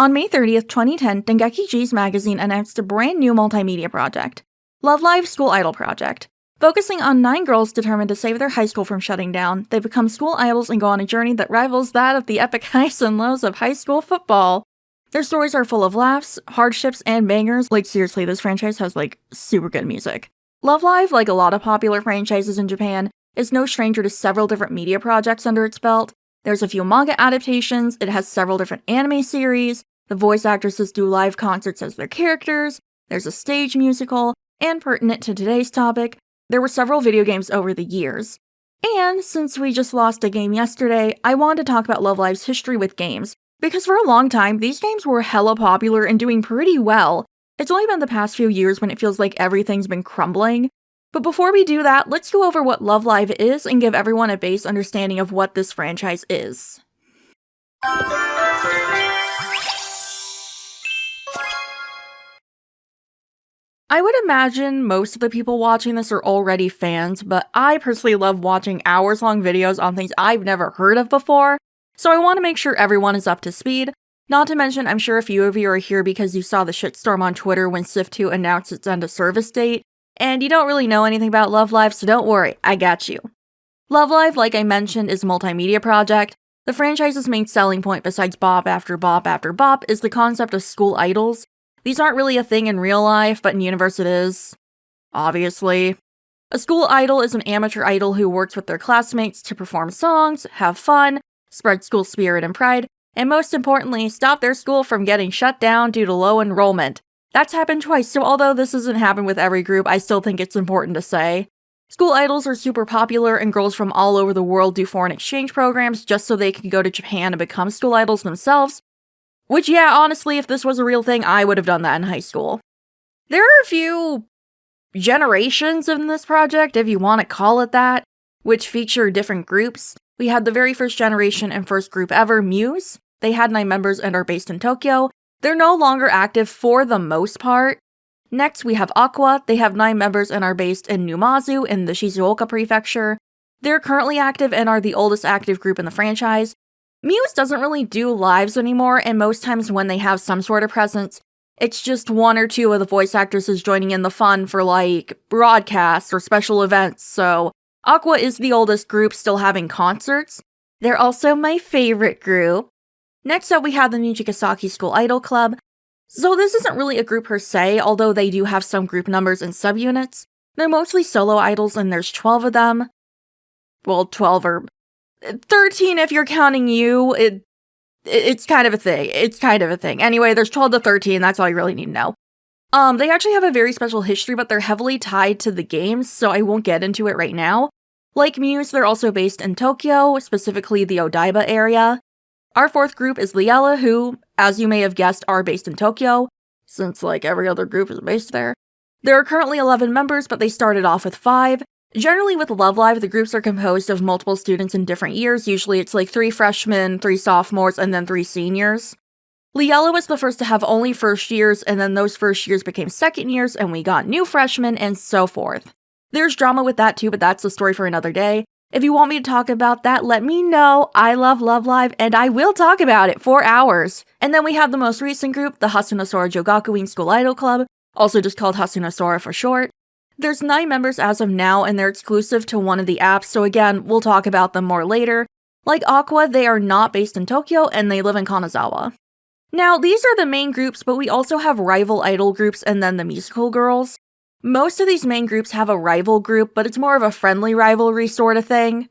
On May 30th, 2010, Dengeki G's magazine announced a brand new multimedia project, Love Live School Idol Project. Focusing on 9 girls determined to save their high school from shutting down, they become school idols and go on a journey that rivals that of the epic highs and lows of high school football. Their stories are full of laughs, hardships, and bangers. Like, seriously, this franchise has, super good music. Love Live, like a lot of popular franchises in Japan, is no stranger to several different media projects under its belt. There's a few manga adaptations, it has several different anime series, the voice actresses do live concerts as their characters, there's a stage musical, and pertinent to today's topic, there were several video games over the years. And since we just lost a game yesterday, I wanted to talk about Love Live's history with games, because for a long time, these games were hella popular and doing pretty well. It's only been the past few years when it feels like everything's been crumbling. But before we do that, let's go over what Love Live is and give everyone a base understanding of what this franchise is. I would imagine most of the people watching this are already fans, but I personally love watching hours-long videos on things I've never heard of before, so I want to make sure everyone is up to speed. Not to mention, I'm sure a few of you are here because you saw the shitstorm on Twitter when Sif2 announced its end-of-service date, and you don't really know anything about Love Live, so don't worry, I got you. Love Live, like I mentioned, is a multimedia project. The franchise's main selling point besides bop after bop after bop is the concept of school idols. These aren't really a thing in real life, but in universe it is. Obviously. A school idol is an amateur idol who works with their classmates to perform songs, have fun, spread school spirit and pride, and most importantly, stop their school from getting shut down due to low enrollment. That's happened twice, so although this doesn't happen with every group, I still think it's important to say. School idols are super popular, and girls from all over the world do foreign exchange programs just so they can go to Japan and become school idols themselves. Which, yeah, honestly, if this was a real thing, I would have done that in high school. There are a few generations in this project, if you want to call it that, which feature different groups. We had the very first generation and first group ever, Muse. They had 9 members and are based in Tokyo. They're no longer active for the most part. Next, we have Aqua. They have 9 members and are based in Numazu in the Shizuoka prefecture. They're currently active and are the oldest active group in the franchise. Muse doesn't really do lives anymore, and most times when they have some sort of presence, it's just 1 or 2 of the voice actresses joining in the fun for, broadcasts or special events, so Aqua is the oldest group still having concerts. They're also my favorite group. Next up, we have the Nijigasaki School Idol Club. So this isn't really a group per se, although they do have some group numbers and subunits. They're mostly solo idols, and there's 12 of them. Well, 12 or 13 if you're counting you. It's kind of a thing. Anyway, there's 12 to 13, that's all you really need to know. They actually have a very special history, but they're heavily tied to the games, so I won't get into it right now. Like Muse, they're also based in Tokyo, specifically the Odaiba area. Our 4th group is Liella, who, as you may have guessed, are based in Tokyo, since every other group is based there. There are currently 11 members, but they started off with 5. Generally with Love Live, the groups are composed of multiple students in different years. Usually it's 3 freshmen, 3 sophomores, and then 3 seniors. Liella was the first to have only first years, and then those first years became second years, and we got new freshmen, and so forth. There's drama with that too, but that's a story for another day. If you want me to talk about that, let me know. I love Love Live, and I will talk about it for hours. And then we have the most recent group, the Hasunasora Jogakuin School Idol Club, also just called Hasunasora for short. There's 9 members as of now, and they're exclusive to one of the apps, so again, we'll talk about them more later. Like Aqua, they are not based in Tokyo, and they live in Kanazawa. Now, these are the main groups, but we also have rival idol groups and then the musical girls. Most of these main groups have a rival group, but it's more of a friendly rivalry sort of thing.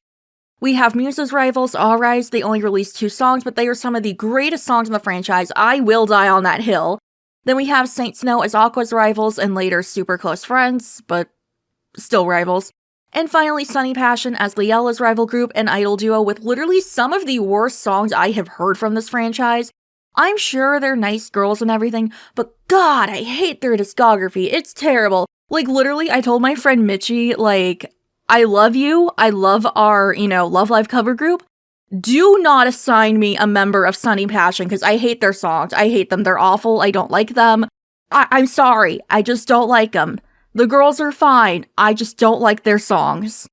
We have Muse's rivals, All Rise. They only released 2 songs, but they are some of the greatest songs in the franchise. I will die on that hill. Then we have Saint Snow as Aqua's rivals and later super close friends, but still rivals. And finally, Sunny Passion as Liella's rival group and idol duo with literally some of the worst songs I have heard from this franchise. I'm sure they're nice girls and everything, but God, I hate their discography. It's terrible. Literally, I told my friend Mitchie, I love you. I love our, Love Live cover group. Do not assign me a member of Sunny Passion, because I hate their songs. I hate them. They're awful. I don't like them. I'm sorry. I just don't like them. The girls are fine. I just don't like their songs.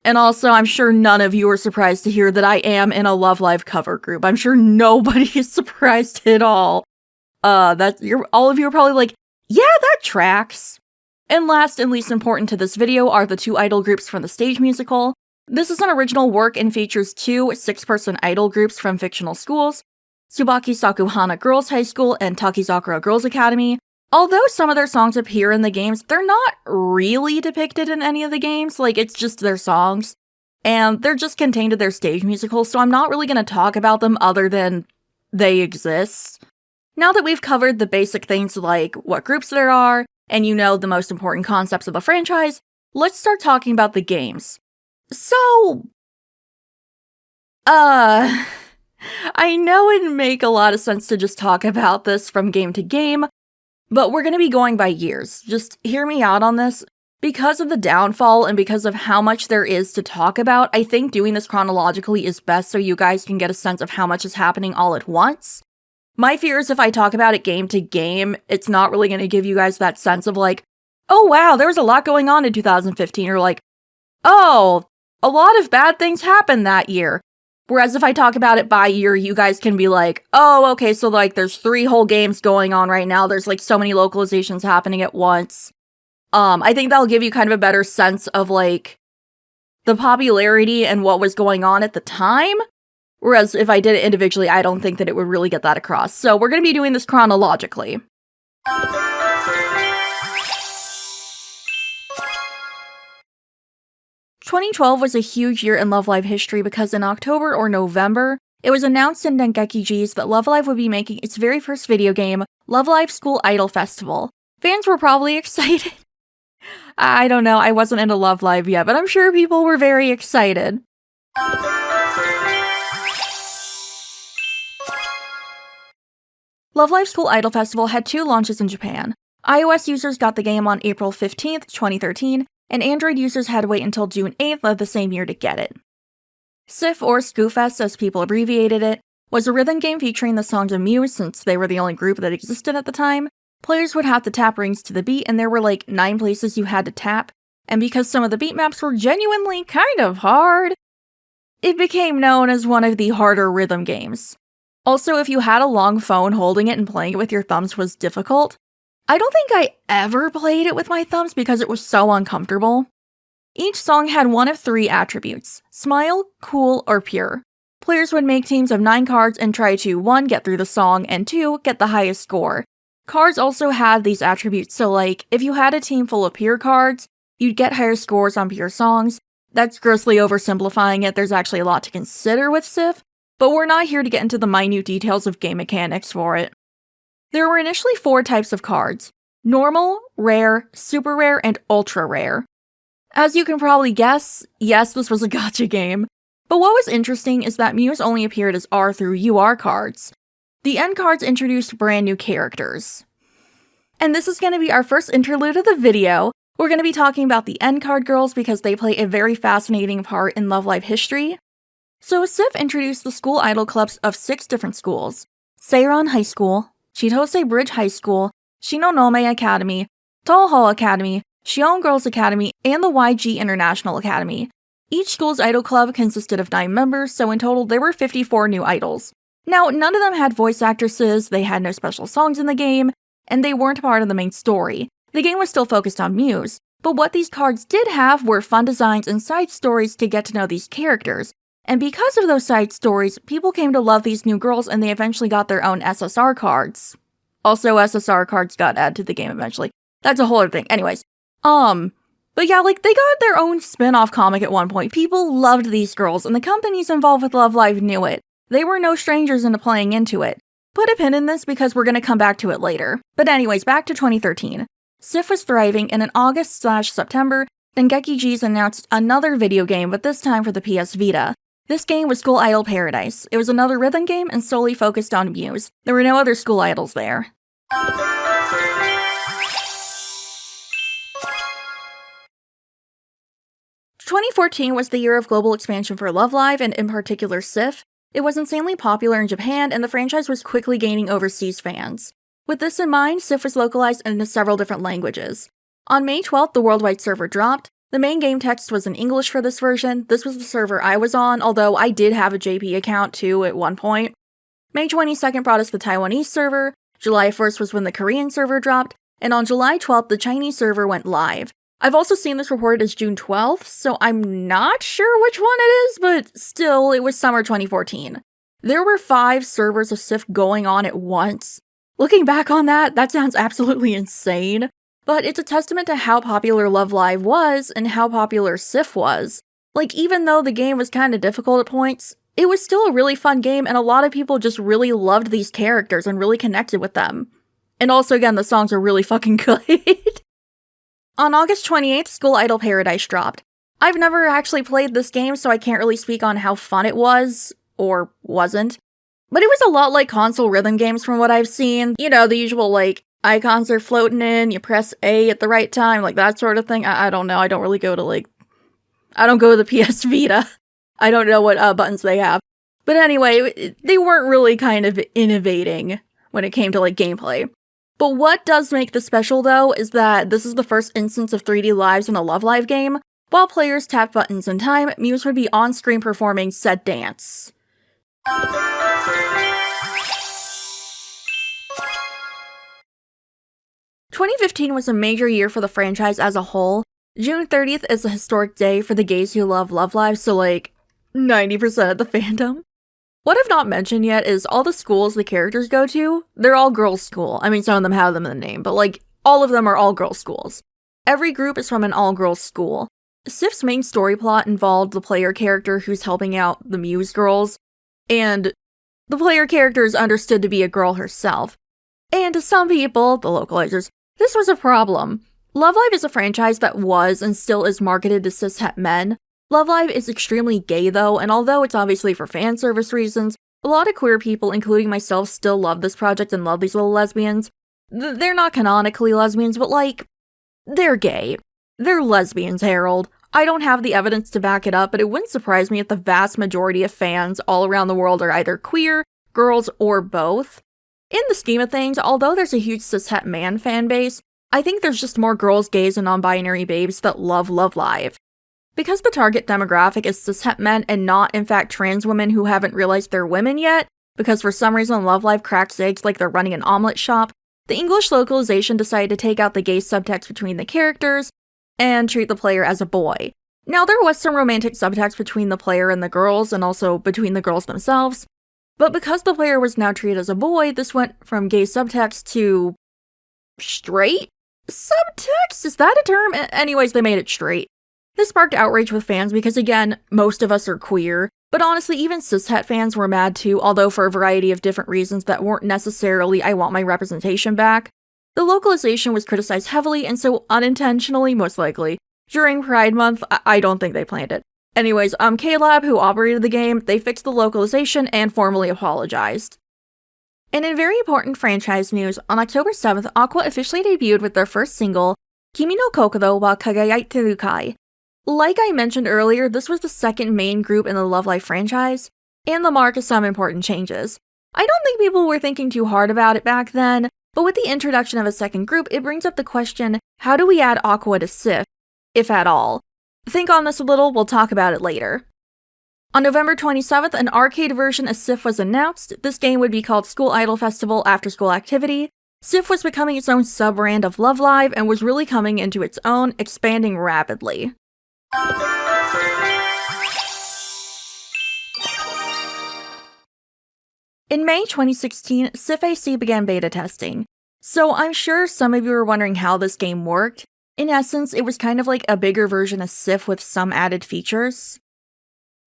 And also, I'm sure none of you are surprised to hear that I am in a Love Live cover group. I'm sure nobody is surprised at all. all of you are probably like, yeah, that tracks. And last and least important to this video are the 2 idol groups from the stage musical. This is an original work and features 2 6-person idol groups from fictional schools, Tsubaki Sakuhana Girls High School and Takizakura Girls Academy. Although some of their songs appear in the games, they're not really depicted in any of the games, like it's just their songs. And they're just contained in their stage musical, so I'm not really going to talk about them other than they exist. Now that we've covered the basic things like what groups there are, and you know the most important concepts of the franchise, let's start talking about the games. So, I know it'd make a lot of sense to just talk about this from game to game, but we're going to be going by years. Just hear me out on this. Because of the downfall and because of how much there is to talk about, I think doing this chronologically is best so you guys can get a sense of how much is happening all at once. My fear is if I talk about it game to game, it's not really going to give you guys that sense of like, oh wow, there was a lot going on in 2015, or like, oh, a lot of bad things happened that year. Whereas if I talk about it by year, you guys can be like, oh, okay, so like there's 3 whole games going on right now, there's like so many localizations happening at once. I think that'll give you kind of a better sense of, like, the popularity and what was going on at the time. Whereas if I did it individually, I don't think that it would really get that across. So we're going to be doing this chronologically. 2012 was a huge year in Love Live history because in October or November, it was announced in Dengeki G's that Love Live would be making its very first video game, Love Live School Idol Festival. Fans were probably excited. I don't know, I wasn't into Love Live yet, but I'm sure people were very excited. Love Live School Idol Festival had 2 launches in Japan. iOS users got the game on April 15th, 2013, and Android users had to wait until June 8th of the same year to get it. Sif, or Skoofest as people abbreviated it, was a rhythm game featuring the songs of Muse since they were the only group that existed at the time. Players would have to tap rings to the beat, and there were like 9 places you had to tap, and because some of the beat maps were genuinely kind of hard, it became known as one of the harder rhythm games. Also, if you had a long phone, holding it and playing it with your thumbs was difficult. I don't think I ever played it with my thumbs because it was so uncomfortable. Each song had one of 3 attributes: smile, cool, or pure. Players would make teams of 9 cards and try to 1. Get through the song, and 2. Get the highest score. Cards also had these attributes, so like, if you had a team full of pure cards, you'd get higher scores on pure songs. That's grossly oversimplifying it, there's actually a lot to consider with Sif, but we're not here to get into the minute details of game mechanics for it. There were initially 4 types of cards: normal, rare, super rare, and ultra rare. As you can probably guess, yes, this was a gacha game, but what was interesting is that Muse only appeared as R through UR cards. The end cards introduced brand new characters. And this is going to be our first interlude of the video. We're going to be talking about the end card girls because they play a very fascinating part in Love Live history. So Sif introduced the school idol clubs of 6 different schools: Seiran High School, Chitose Bridge High School, Shinonome Academy, Toho Academy, Shion Girls Academy, and the YG International Academy. Each school's idol club consisted of 9 members, so in total there were 54 new idols. Now, none of them had voice actresses, they had no special songs in the game, and they weren't part of the main story. The game was still focused on Muse, but what these cards did have were fun designs and side stories to get to know these characters. And because of those side stories, people came to love these new girls and they eventually got their own SSR cards. Also, SSR cards got added to the game eventually. That's a whole other thing. Anyways, but yeah, like, they got their own spin-off comic at one point. People loved these girls, and the companies involved with Love Live knew it. They were no strangers into playing into it. Put a pin in this because we're gonna come back to it later. But anyways, back to 2013. Sif was thriving, and in August/September, Dengeki G's announced another video game, but this time for the PS Vita. This game was School Idol Paradise. It was another rhythm game and solely focused on Muse. There were no other school idols there. 2014 was the year of global expansion for Love Live, and in particular Sif. It was insanely popular in Japan, and the franchise was quickly gaining overseas fans. With this in mind, Sif was localized into several different languages. On May 12th, the worldwide server dropped. The main game text was in English for this version. This was the server I was on, although I did have a JP account too at one point. May 22nd brought us the Taiwanese server. July 1st was when the Korean server dropped, and on July 12th, the Chinese server went live. I've also seen this reported as June 12th, so I'm not sure which one it is, but still, it was summer 2014. There were 5 servers of Sif going on at once. Looking back on that sounds absolutely insane, but it's a testament to how popular Love Live was and how popular Sif was. Like, even though the game was kinda difficult at points, it was still a really fun game, and a lot of people just really loved these characters and really connected with them. And also, again, the songs are really fucking good. On August 28th, School Idol Paradise dropped. I've never actually played this game, so I can't really speak on how fun it was, or wasn't. But it was a lot like console rhythm games from what I've seen. You know, the usual, like, icons are floating in, you press A at the right time, like that sort of thing. I don't know, I don't really go to, like, I don't go to the PS Vita. I don't know what buttons they have. But anyway, they weren't really kind of innovating when it came to, like, gameplay. But what does make this special, though, is that this is the first instance of 3D lives in a Love Live game. While players tapped buttons in time, Muse would be on-screen performing said dance. "2015 was a major year for the franchise as a whole. June 30th is a historic day for the gays who love Love Live, so like, 90% of the fandom. What I've not mentioned yet is all the schools the characters go to, they're all girls' school. I mean, some of them have them in the name, but like, all of them are all girls' schools. Every group is from an all-girls school. Sif's main story plot involved the player character who's helping out the Muse girls, and the player character is understood to be a girl herself. And to some people, the localizers, this was a problem. Love Live is a franchise that was and still is marketed to cishet men. Love Live is extremely gay though, and although it's obviously for fan service reasons, a lot of queer people, including myself, still love this project and love these little lesbians. They're not canonically lesbians, but like, they're gay. They're lesbians, Harold. I don't have the evidence to back it up, but it wouldn't surprise me if the vast majority of fans all around the world are either queer, girls, or both. In the scheme of things, although there's a huge cishet man fan base, I think there's just more girls, gays, and non-binary babes that love Love Live. Because the target demographic is cishet men and not, in fact, trans women who haven't realized they're women yet, because for some reason Love Live cracks eggs like they're running an omelet shop, the English localization decided to take out the gay subtext between the characters and treat the player as a boy. Now, there was some romantic subtext between the player and the girls, and also between the girls themselves, but because the player was now treated as a boy, this went from gay subtext to straight subtext? Is that a term? Anyways, they made it straight. This sparked outrage with fans because, again, most of us are queer, but honestly, even cishet fans were mad too, although for a variety of different reasons that weren't necessarily I want my representation back. The localization was criticized heavily, and so unintentionally, most likely, during Pride Month, I don't think they planned it. Anyways, K-Lab, who operated the game, they fixed the localization and formally apologized. And in very important franchise news, on October 7th, Aqua officially debuted with their first single, Kimi no Kokodo wa Kagayaiteru Kai. Like I mentioned earlier, this was the second main group in the Love Live franchise, and the mark of some important changes. I don't think people were thinking too hard about it back then, but with the introduction of a second group, it brings up the question, how do we add Aqua to Sif, if at all? Think on this a little, we'll talk about it later. On November 27th, an arcade version of Sif was announced. This game would be called School Idol Festival After School Activity. Sif was becoming its own sub-brand of Love Live and was really coming into its own, expanding rapidly. In May 2016, Sif2 began beta testing. So I'm sure some of you are wondering how this game worked. In essence, it was kind of like a bigger version of Sif with some added features.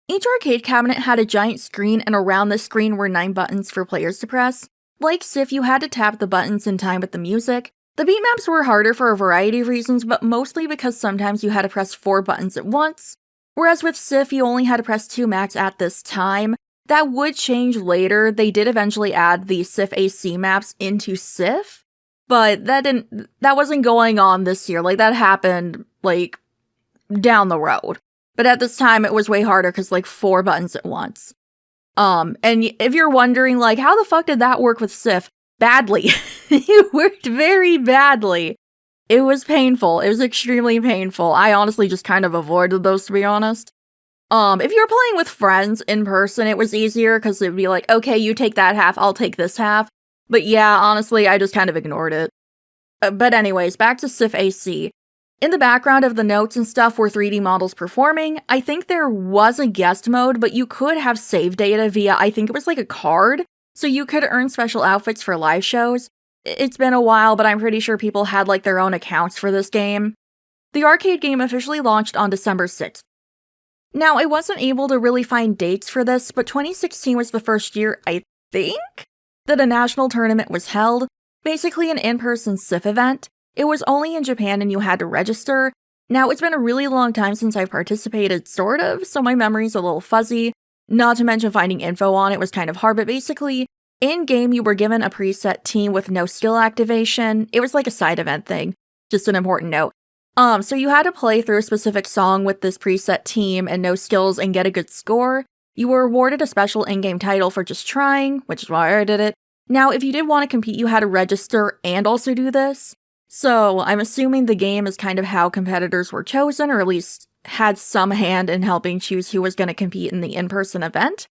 Each arcade cabinet had a giant screen, and around the screen were 9 buttons for players to press. Like Sif, you had to tap the buttons in time with the music. The beat maps were harder for a variety of reasons, but mostly because sometimes you had to press 4 buttons at once, whereas with Sif, you only had to press 2 max at this time. That would change later. They did eventually add the Sif2 maps into Sif, but that wasn't going on this year. Like, that happened, like, down the road. But at this time, it was way harder because, like, 4 buttons at once. And if you're wondering, like, how the fuck did that work with Sif? Badly. It worked very badly. It was painful. It was extremely painful. I honestly just kind of avoided those, to be honest. If you were playing with friends in person, it was easier because it'd be like, okay, you take that half, I'll take this half. But yeah, honestly, I just kind of ignored it. But anyways, back to Sif2. In the background of the notes and stuff were 3D models performing. I think there was a guest mode, but you could have save data via, I think it was like a card, so you could earn special outfits for live shows. It's been a while, but I'm pretty sure people had like their own accounts for this game. The arcade game officially launched on December 6th. Now, I wasn't able to really find dates for this, but 2016 was the first year, I think, that a national tournament was held, basically an in-person Sif event. It was only in Japan and you had to register. Now, it's been a really long time since I've participated, sort of, so my memory's a little fuzzy. Not to mention finding info on it was kind of hard, but basically, in-game you were given a preset team with no skill activation. It was like a side event thing, just an important note. So you had to play through a specific song with this preset team and no skills and get a good score. You were awarded a special in-game title for just trying, which is why I did it. Now, if you did want to compete, you had to register and also do this. So, I'm assuming the game is kind of how competitors were chosen, or at least had some hand in helping choose who was going to compete in the in-person event.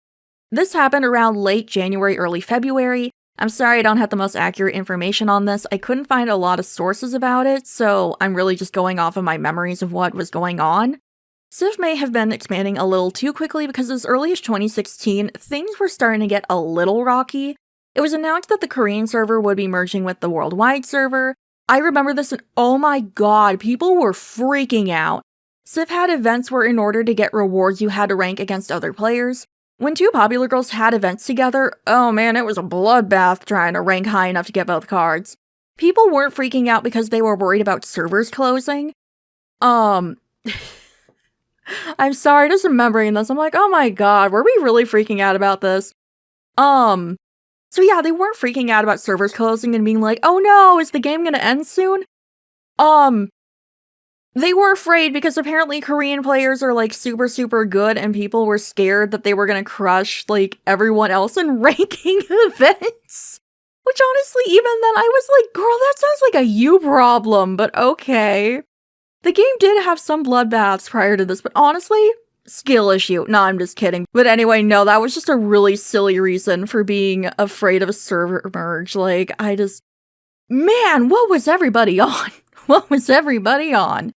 This happened around late January, early February. I'm sorry I don't have the most accurate information on this. I couldn't find a lot of sources about it, so I'm really just going off of my memories of what was going on. Sif may have been expanding a little too quickly because as early as 2016, things were starting to get a little rocky. It was announced that the Korean server would be merging with the worldwide server. I remember this and oh my god, people were freaking out. Sif had events where in order to get rewards you had to rank against other players. When two popular girls had events together, oh man, it was a bloodbath trying to rank high enough to get both cards. People weren't freaking out because they were worried about servers closing. I'm sorry, just remembering this, I'm like, oh my god, were we really freaking out about this? So yeah, they weren't freaking out about servers closing and being like, oh no, is the game gonna end soon? They were afraid because apparently Korean players are like super good and people were scared that they were gonna crush like everyone else in ranking events. Which honestly, even then I was like, girl, that sounds like a you problem, but okay. The game did have some bloodbaths prior to this, but honestly, skill issue. No, I'm just kidding. But anyway, no, that was just a really silly reason for being afraid of a server merge. Like, man, what was everybody on? What was everybody on?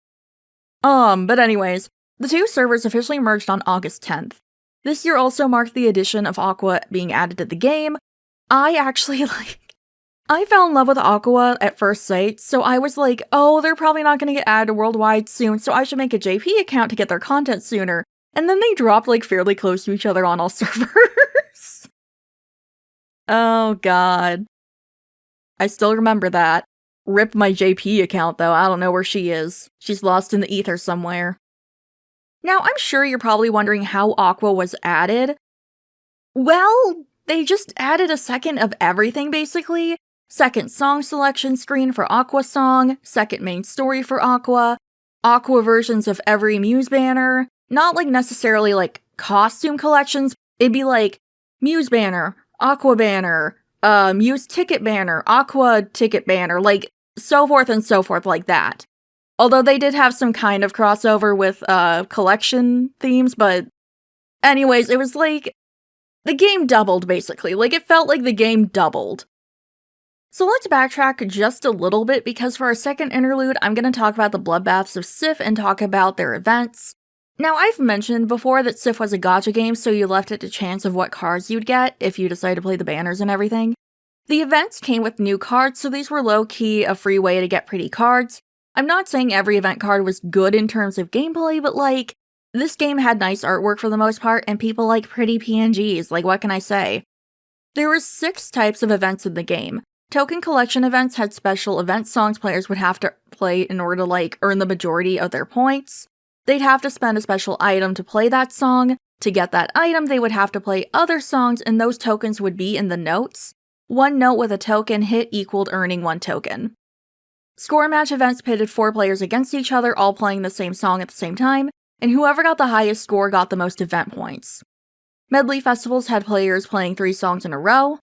But anyways, the two servers officially merged on August 10th. This year also marked the addition of Aqua being added to the game. I fell in love with Aqua at first sight, so I was like, oh, they're probably not gonna get added to worldwide soon, so I should make a JP account to get their content sooner. And then they dropped like fairly close to each other on all servers. Oh god. I still remember that. Rip my JP account though, I don't know where she is. She's lost in the ether somewhere. Now, I'm sure you're probably wondering how Aqua was added. Well, they just added a second of everything basically. Second song selection screen for Aqua song, second main story for Aqua, Aqua versions of every Muse banner, not like necessarily like costume collections, it'd be like Muse banner, Aqua banner, Muse ticket banner, Aqua ticket banner, like so forth like that. Although they did have some kind of crossover with collection themes, but anyways, it was like the game doubled basically. Like it felt like the game doubled. So let's backtrack just a little bit because for our second interlude, I'm going to talk about the bloodbaths of Sif and talk about their events. Now, I've mentioned before that Sif was a gacha game, so you left it to chance of what cards you'd get if you decided to play the banners and everything. The events came with new cards, so these were low-key a free way to get pretty cards. I'm not saying every event card was good in terms of gameplay, but like, this game had nice artwork for the most part, and people like pretty PNGs, like what can I say? There were 6 types of events in the game. Token collection events had special event songs players would have to play in order to like earn the majority of their points. They'd have to spend a special item to play that song. To get that item, they would have to play other songs and those tokens would be in the notes. 1 note with a token hit equaled earning 1 token. Score match events pitted 4 players against each other, all playing the same song at the same time, and whoever got the highest score got the most event points. Medley festivals had players playing 3 songs in a row.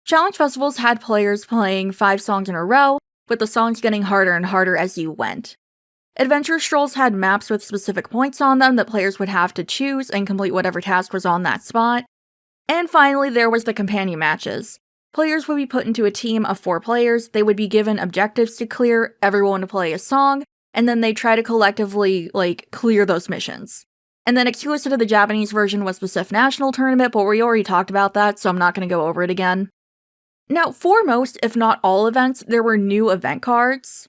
Challenge festivals had players playing 5 songs in a row, with the songs getting harder and harder as you went. Adventure strolls had maps with specific points on them that players would have to choose and complete whatever task was on that spot. And finally, there was the companion matches. Players would be put into a team of 4 players, they would be given objectives to clear, everyone to play a song, and then they try to collectively, clear those missions. And then exclusive to the Japanese version was the Sif National Tournament, but we already talked about that, so I'm not going to go over it again. Now, for most, if not all events, there were new event cards.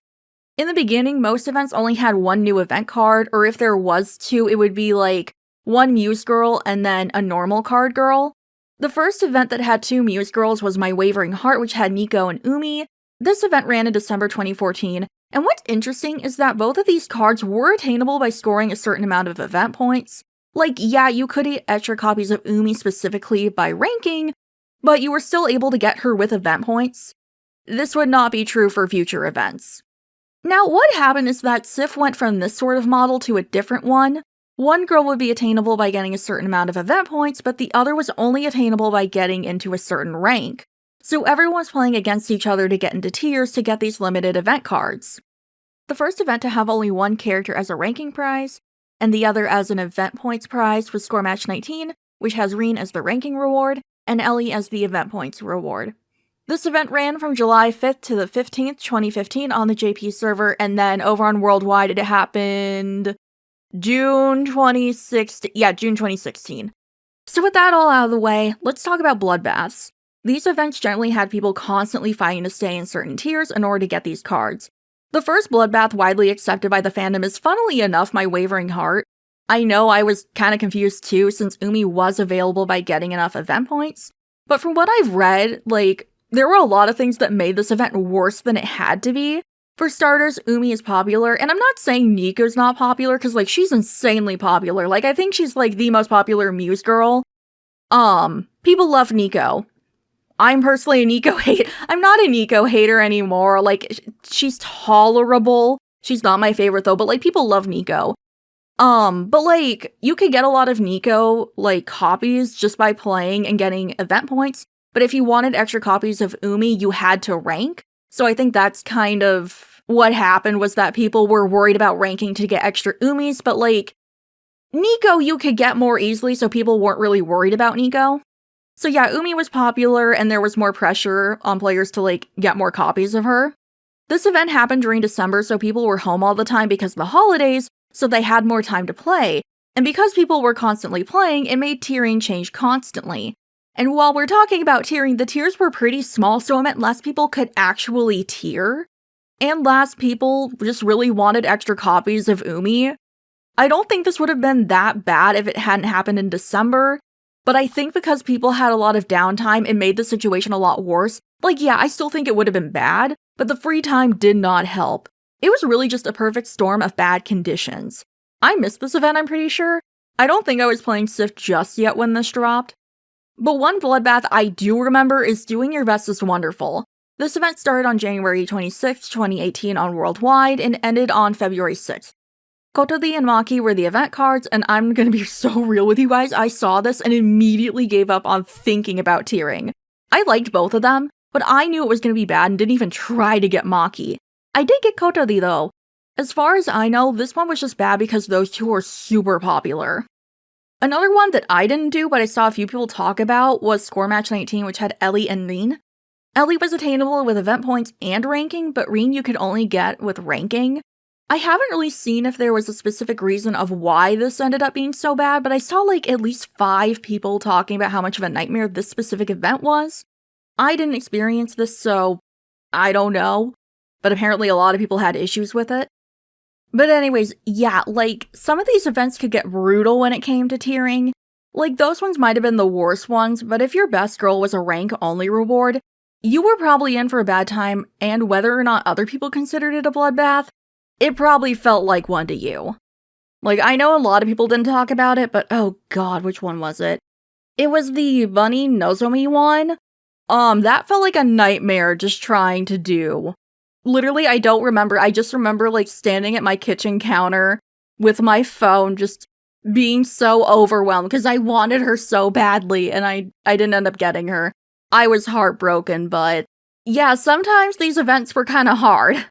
In the beginning, most events only had 1 new event card, or if there was 2, it would be 1 Muse Girl and then a normal card girl. The first event that had 2 Muse Girls was My Wavering Heart, which had Nico and Umi. This event ran in December 2014, and what's interesting is that both of these cards were attainable by scoring a certain amount of event points. Yeah, you could get extra copies of Umi specifically by ranking, but you were still able to get her with event points. This would not be true for future events. Now, what happened is that Sif went from this sort of model to a different one. One girl would be attainable by getting a certain amount of event points, but the other was only attainable by getting into a certain rank. So everyone was playing against each other to get into tiers to get these limited event cards. The first event to have only one character as a ranking prize, and the other as an event points prize was Score Match 19, which has Reen as the ranking reward, and Ellie as the event points reward. This event ran from July 5th to the 15th, 2015 on the JP server, and then over on Worldwide it happened June 2016. So with that all out of the way, let's talk about bloodbaths. These events generally had people constantly fighting to stay in certain tiers in order to get these cards. The first bloodbath widely accepted by the fandom is, funnily enough, My Wavering Heart. I know I was kinda confused too, since Umi was available by getting enough event points, but from what I've read, there were a lot of things that made this event worse than it had to be. For starters, Umi is popular, and I'm not saying Nico's not popular, because, she's insanely popular. I think she's, the most popular Muse girl. People love Nico. I'm personally a Nico hater. I'm not a Nico hater anymore. She's tolerable. She's not my favorite, though, but, people love Nico. You could get a lot of Nico, copies just by playing and getting event points. But if you wanted extra copies of Umi, you had to rank. So I think that's kind of what happened, was that people were worried about ranking to get extra Umis, but Nico you could get more easily, so people weren't really worried about Nico. So yeah, Umi was popular, and there was more pressure on players to get more copies of her. This event happened during December, so people were home all the time because of the holidays, so they had more time to play. And because people were constantly playing, it made tiering change constantly. And while we're talking about tiering, the tiers were pretty small, so it meant less people could actually tier. And less people just really wanted extra copies of Umi. I don't think this would have been that bad if it hadn't happened in December, but I think because people had a lot of downtime, it made the situation a lot worse. Yeah, I still think it would have been bad, but the free time did not help. It was really just a perfect storm of bad conditions. I missed this event, I'm pretty sure. I don't think I was playing Sif just yet when this dropped. But one bloodbath I do remember is Doing Your Best is Wonderful. This event started on January 26, 2018 on Worldwide and ended on February 6th. Kotodi and Maki were the event cards, and I'm gonna be so real with you guys, I saw this and immediately gave up on thinking about tiering. I liked both of them, but I knew it was gonna be bad and didn't even try to get Maki. I did get Kotodi though. As far as I know, this one was just bad because those two are super popular. Another one that I didn't do, but I saw a few people talk about, was Score Match 19, which had Ellie and Reen. Ellie was attainable with event points and ranking, but Reen you could only get with ranking. I haven't really seen if there was a specific reason of why this ended up being so bad, but I saw at least 5 people talking about how much of a nightmare this specific event was. I didn't experience this, so I don't know, but apparently a lot of people had issues with it. But anyways, yeah, some of these events could get brutal when it came to tiering. Those ones might have been the worst ones, but if your best girl was a rank-only reward, you were probably in for a bad time, and whether or not other people considered it a bloodbath, it probably felt like one to you. I know a lot of people didn't talk about it, but oh god, which one was it? It was the Bunny Nozomi one. That felt like a nightmare just trying to do. Literally, I don't remember. I just remember, standing at my kitchen counter with my phone, just being so overwhelmed because I wanted her so badly, and I didn't end up getting her. I was heartbroken, but yeah, sometimes these events were kind of hard.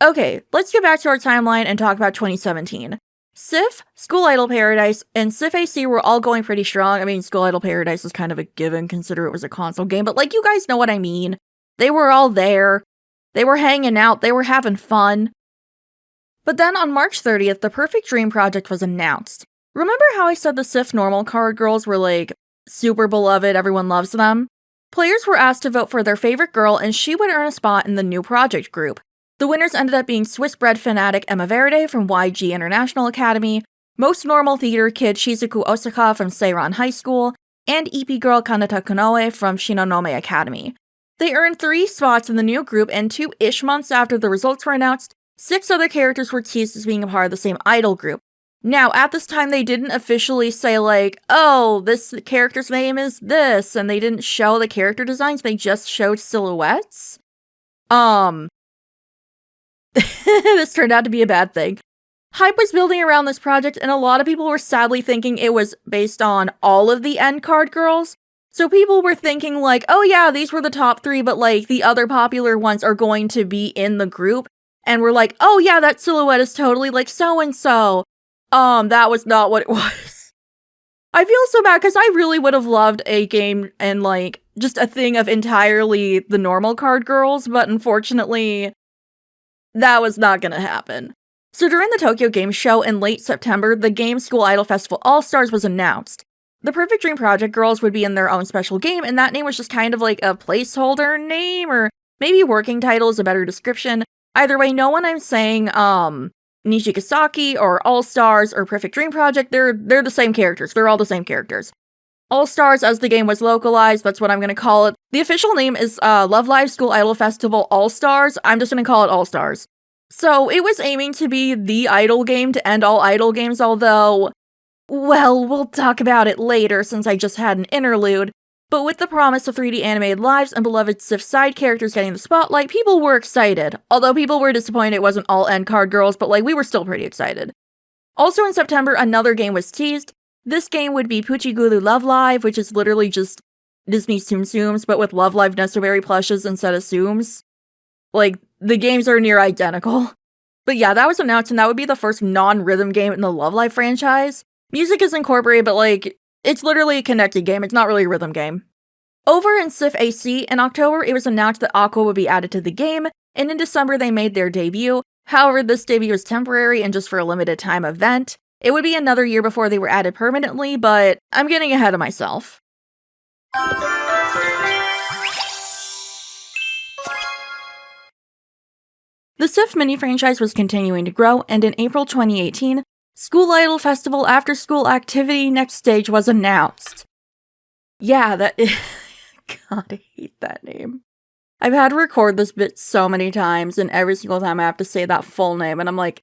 Okay, let's get back to our timeline and talk about 2017. Sif, School Idol Paradise, and Sif2 were all going pretty strong. I mean, School Idol Paradise is kind of a given, consider it was a console game, but like, you guys know what I mean. They were all there. They were hanging out. They were having fun. But then on March 30th, the Perfect Dream project was announced. Remember how I said the Sif normal card girls were like super beloved, everyone loves them? Players were asked to vote for their favorite girl, and she would earn a spot in the new project group. The winners ended up being Swiss-bred fanatic Emma Verde from YG International Academy, most normal theater kid Shizuku Osaka from Seiran High School, and EP girl Kanata Konoe from Shinonome Academy. They earned 3 spots in the new group, and 2-ish months after the results were announced, 6 other characters were teased as being a part of the same idol group. Now, at this time, they didn't officially say like, oh, this character's name is this, and they didn't show the character designs, they just showed silhouettes. This turned out to be a bad thing. Hype was building around this project, and a lot of people were sadly thinking it was based on all of the end card girls. So people were thinking like, oh yeah, these were the top 3, but like, the other popular ones are going to be in the group. And we're like, oh yeah, that silhouette is totally like so-and-so. That was not what it was. I feel so bad because I really would have loved a game and like just a thing of entirely the normal card girls, but unfortunately, that was not gonna happen. So during the Tokyo Game Show in late September, the Game School Idol Festival All-Stars was announced. The Perfect Dream Project girls would be in their own special game, and that name was just kind of like a placeholder name, or maybe working title is a better description. Either way, no one I'm saying, Nishigasaki, or All-Stars, or Perfect Dream Project, they're the same characters. They're all the same characters. All-Stars, as the game was localized, that's what I'm gonna call it. The official name is, Love Live School Idol Festival All-Stars. I'm just gonna call it All-Stars. So, it was aiming to be the idol game to end all idol games, although, well, we'll talk about it later since I just had an interlude. But with the promise of 3D animated lives and beloved Sif side characters getting the spotlight, people were excited. Although people were disappointed it wasn't all end card girls, but like, we were still pretty excited. Also in September, another game was teased. This game would be Puchigulu Love Live, which is literally just Disney Tsum Tsums, but with Love Live Nestoberry plushes instead of Tsums. Like, the games are near identical. But yeah, that was announced, and that would be the first non-rhythm game in the Love Live franchise. Music is incorporated, but like, it's literally a connected game, it's not really a rhythm game. Over in Sif2, in October, it was announced that Aqua would be added to the game, and in December they made their debut. However, this debut was temporary and just for a limited time event. It would be another year before they were added permanently, but I'm getting ahead of myself. The Sif mini-franchise was continuing to grow, and in April 2018, School Idol Festival After School Activity Next Stage was announced. Yeah, that is... God, I hate that name. I've had to record this bit so many times, and every single time I have to say that full name, and I'm like,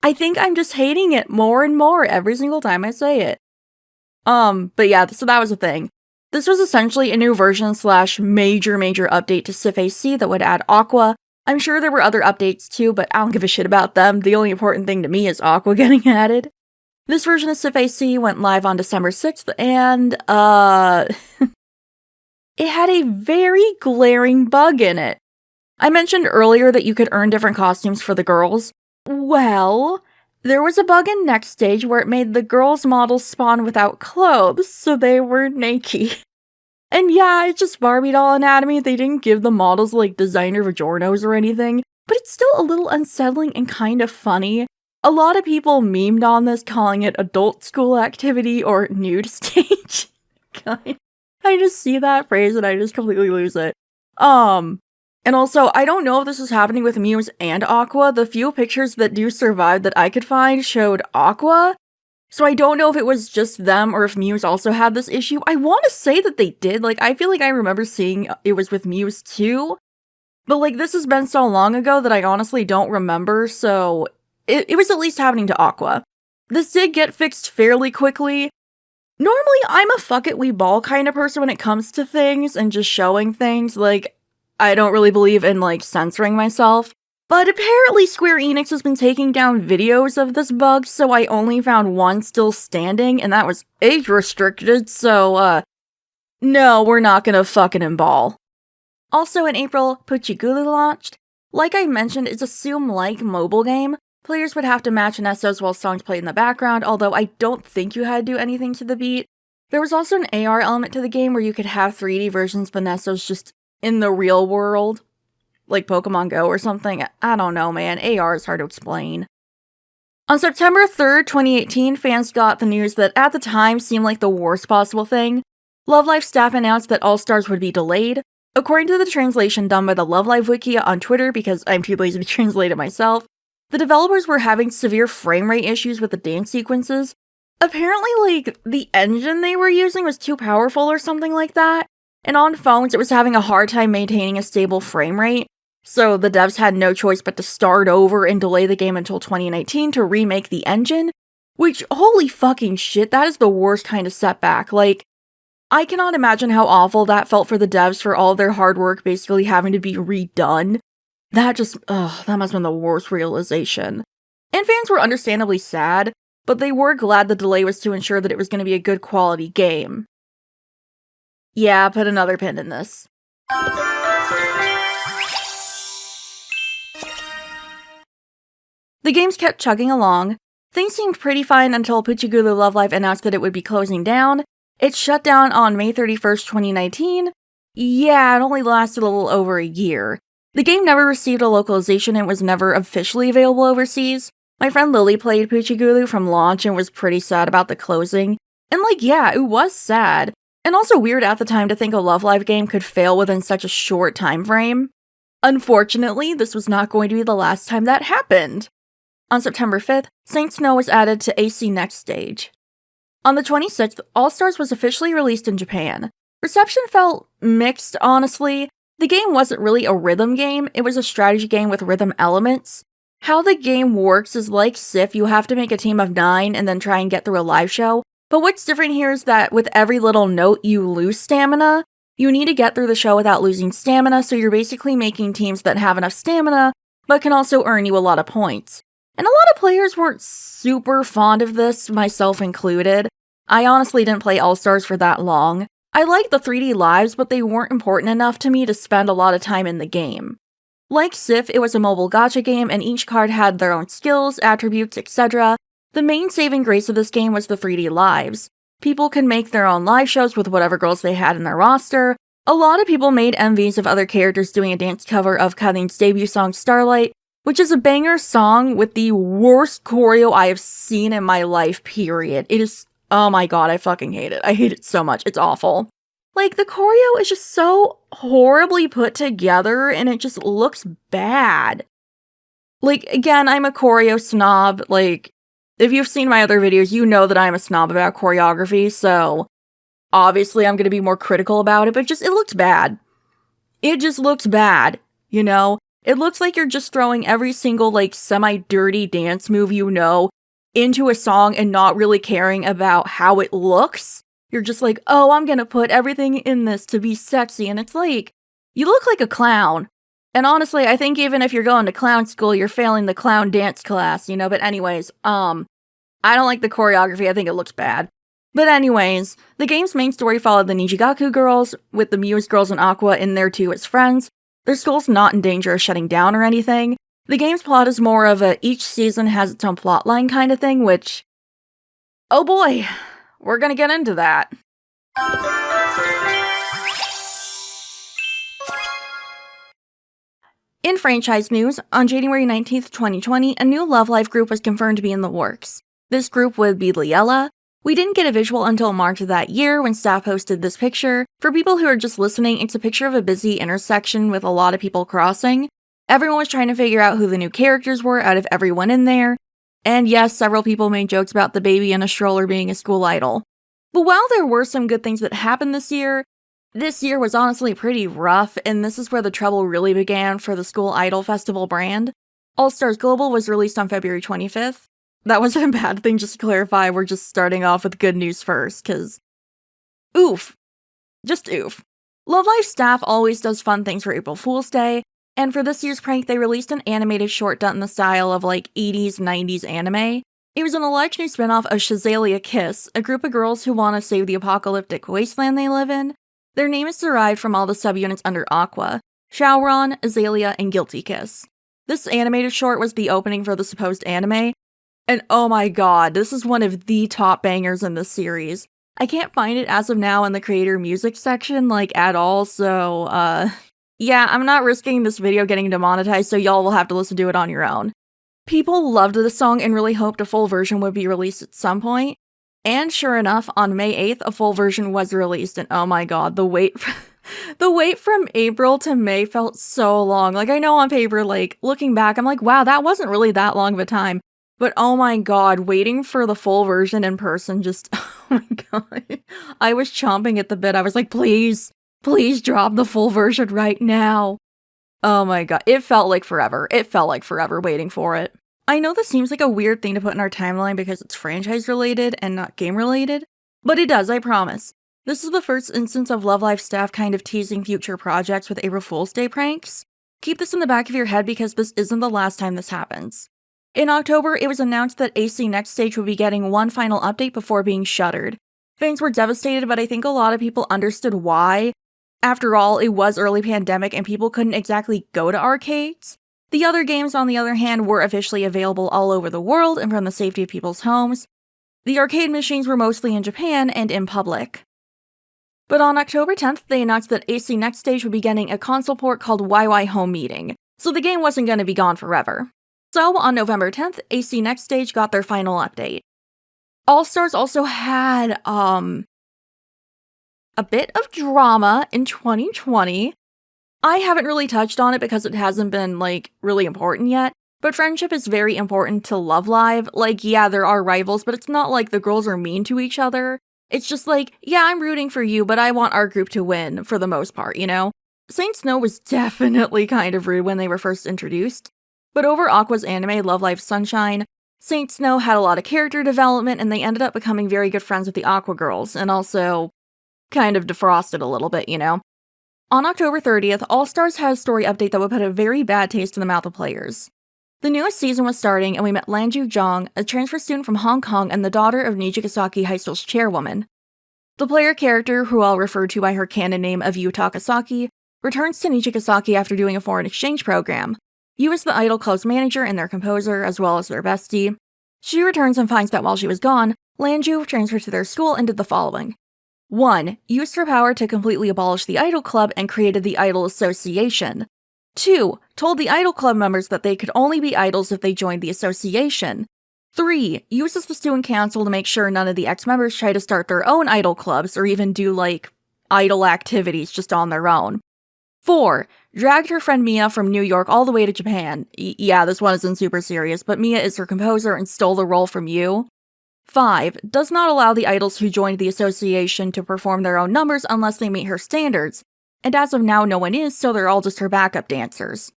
I think I'm just hating it more and more every single time I say it. But yeah, so that was the thing. This was essentially a new version / major update to Sif2 that would add Aqua. I'm sure there were other updates too, but I don't give a shit about them. The only important thing to me is Aqua getting added. This version of Sif2 went live on December 6th, and, it had a very glaring bug in it. I mentioned earlier that you could earn different costumes for the girls. Well, there was a bug in Next Stage where it made the girls' models spawn without clothes, so they were naked. And yeah, it's just Barbie doll anatomy. They didn't give the models like designer vajornos or anything, but it's still a little unsettling and kind of funny. A lot of people memed on this, calling it adult school activity or nude stage. God, I just see that phrase and I just completely lose it. And also, I don't know if this is happening with Muse and Aqua. The few pictures that do survive that I could find showed Aqua. So I don't know if it was just them or if Muse also had this issue. I want to say that they did. Like, I feel like I remember seeing it was with Muse too. But like, this has been so long ago that I honestly don't remember, so it was at least happening to Aqua. This did get fixed fairly quickly. Normally, I'm a fuck it we ball kind of person when it comes to things and just showing things. Like, I don't really believe in like censoring myself. But apparently Square Enix has been taking down videos of this bug, so I only found one still standing, and that was age restricted, so, no, we're not gonna fucking emball. Also in April, Puchigulu launched. Like I mentioned, it's a Tsum-like mobile game. Players would have to match Nestos while songs played in the background, although I don't think you had to do anything to the beat. There was also an AR element to the game where you could have 3D versions of the Nestos just in the real world, like Pokemon Go or something. I don't know, man. AR is hard to explain. On September 3rd, 2018, fans got the news that at the time seemed like the worst possible thing. Love Live staff announced that All Stars would be delayed. According to the translation done by the Love Live wiki on Twitter, because I'm too lazy to translate it myself, the developers were having severe frame rate issues with the dance sequences. Apparently, like, the engine they were using was too powerful or something like that, and on phones it was having a hard time maintaining a stable frame rate, so the devs had no choice but to start over and delay the game until 2019 to remake the engine, which, holy fucking shit, that is the worst kind of setback. Like, I cannot imagine how awful that felt for the devs for all their hard work basically having to be redone. That must have been the worst realization. And fans were understandably sad, but they were glad the delay was to ensure that it was going to be a good quality game. Yeah, put another pin in this. The games kept chugging along. Things seemed pretty fine until Puchigulu Love Live announced that it would be closing down. It shut down on May 31st, 2019. Yeah, it only lasted a little over a year. The game never received a localization and was never officially available overseas. My friend Lily played Puchigulu from launch and was pretty sad about the closing. And yeah, it was sad. And also weird at the time to think a Love Live game could fail within such a short time frame. Unfortunately, this was not going to be the last time that happened. On September 5th, Saint Snow was added to AC Next Stage. On the 26th, All Stars was officially released in Japan. Reception felt mixed, honestly. The game wasn't really a rhythm game, it was a strategy game with rhythm elements. How the game works is like Sif, you have to make a team of 9 and then try and get through a live show. But what's different here is that with every little note, you lose stamina. You need to get through the show without losing stamina, so you're basically making teams that have enough stamina, but can also earn you a lot of points. And a lot of players weren't super fond of this, myself included. I honestly didn't play All-Stars for that long. I liked the 3D lives, but they weren't important enough to me to spend a lot of time in the game. Like Sif, it was a mobile gacha game, and each card had their own skills, attributes, etc. The main saving grace of this game was the 3D lives. People could make their own live shows with whatever girls they had in their roster. A lot of people made MVs of other characters doing a dance cover of Katheen's debut song Starlight, which is a banger song with the worst choreo I have seen in my life, period. It is, oh my god, I fucking hate it. I hate it so much. It's awful. Like, the choreo is just so horribly put together, and it just looks bad. Like, again, I'm a choreo snob. Like, if you've seen my other videos, you know that I'm a snob about choreography, so obviously I'm gonna be more critical about it, but it looks bad. It just looks bad, you know? It looks like you're just throwing every single, semi-dirty dance move you know into a song and not really caring about how it looks. You're just like, oh, I'm gonna put everything in this to be sexy, and it's like, you look like a clown. And honestly, I think even if you're going to clown school, you're failing the clown dance class, you know? But anyways, I don't like the choreography, I think it looks bad. But anyways, the game's main story followed the Nijigaku girls, with the Muse girls and Aqua in there too as friends. Their school's not in danger of shutting down or anything. The game's plot is more of a each season has its own plotline kind of thing, which, oh boy, we're gonna get into that. In franchise news, on January 19th, 2020, a new Love Live group was confirmed to be in the works. This group would be Liella. We didn't get a visual until March of that year when staff posted this picture. For people who are just listening, it's a picture of a busy intersection with a lot of people crossing. Everyone was trying to figure out who the new characters were out of everyone in there. And yes, several people made jokes about the baby in a stroller being a school idol. But while there were some good things that happened this year was honestly pretty rough, and this is where the trouble really began for the School Idol Festival brand. All Stars Global was released on February 25th. That wasn't a bad thing, just to clarify, we're just starting off with good news first, cause oof. Just oof. Love Live staff always does fun things for April Fool's Day, and for this year's prank, they released an animated short done in the style of 80s, 90s anime. It was an alleged new spinoff of Shazalia Kiss, a group of girls who want to save the apocalyptic wasteland they live in. Their name is derived from all the subunits under Aqua: Shaoran, Azalea, and Guilty Kiss. This animated short was the opening for the supposed anime, and oh my god, this is one of the top bangers in this series. I can't find it as of now in the creator music section, like, at all, so, yeah, I'm not risking this video getting demonetized, so y'all will have to listen to it on your own. People loved this song and really hoped a full version would be released at some point, and sure enough, on May 8th, a full version was released, and oh my god, the wait from April to May felt so long. Like, I know on paper, like, looking back, I'm like, wow, that wasn't really that long of a time. But oh my god, waiting for the full version in person just, oh my god. I was chomping at the bit. I was like, please drop the full version right now. Oh my god, it felt like forever. It felt like forever waiting for it. I know this seems like a weird thing to put in our timeline because it's franchise related and not game related, but it does, I promise. This is the first instance of Love Live staff kind of teasing future projects with April Fool's Day pranks. Keep this in the back of your head because this isn't the last time this happens. In October, it was announced that AC Next Stage would be getting one final update before being shuttered. Fans were devastated, but I think a lot of people understood why. After all, it was early pandemic and people couldn't exactly go to arcades. The other games, on the other hand, were officially available all over the world and from the safety of people's homes. The arcade machines were mostly in Japan and in public. But on October 10th, they announced that AC Next Stage would be getting a console port called YY Home Meeting, so the game wasn't going to be gone forever. So, on November 10th, AC Next Stage got their final update. All-Stars also had, a bit of drama in 2020. I haven't really touched on it because it hasn't been, like, really important yet, but friendship is very important to Love Live. Like, yeah, there are rivals, but it's not like the girls are mean to each other. It's just like, yeah, I'm rooting for you, but I want our group to win, for the most part, you know? Saint Snow was definitely kind of rude when they were first introduced. But over Aqua's anime, Love Live Sunshine, Saint Snow had a lot of character development, and they ended up becoming very good friends with the Aqua girls, and also kind of defrosted a little bit, you know? On October 30th, All-Stars had a story update that would put a very bad taste in the mouth of players. The newest season was starting, and we met Lanju Jong, a transfer student from Hong Kong and the daughter of Nijigasaki High School's chairwoman. The player character, who I'll refer to by her canon name of Yu Takasaki, returns to Nijigasaki after doing a foreign exchange program. Yu is the Idol Club's manager and their composer, as well as their bestie. She returns and finds that while she was gone, Lanju transferred to their school and did the following. 1. Used her power to completely abolish the Idol Club and created the Idol Association. 2. Told the Idol Club members that they could only be idols if they joined the association. 3. Uses the student council to make sure none of the ex-members try to start their own idol clubs or even do, like, idol activities just on their own. 4. Dragged her friend Mia from New York all the way to Japan. Yeah, this one isn't super serious, but Mia is her composer and stole the role from Yu. 5. Does not allow the idols who joined the association to perform their own numbers unless they meet her standards, and as of now no one is, so they're all just her backup dancers.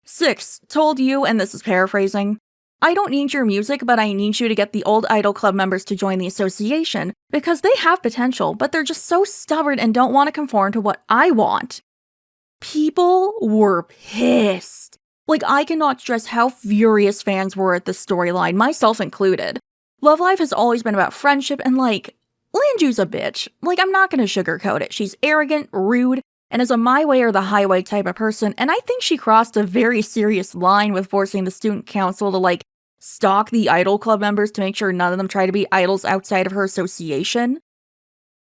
6. Told Yu, and this is paraphrasing, I don't need your music, but I need you to get the old Idol Club members to join the association, because they have potential, but they're just so stubborn and don't want to conform to what I want. People were pissed. Like, I cannot stress how furious fans were at this storyline, myself included. Love Live has always been about friendship, and like, Lanju's a bitch. Like, I'm not gonna sugarcoat it. She's arrogant, rude, and is a my way or the highway type of person, and I think she crossed a very serious line with forcing the student council to, like, stalk the Idol Club members to make sure none of them try to be idols outside of her association.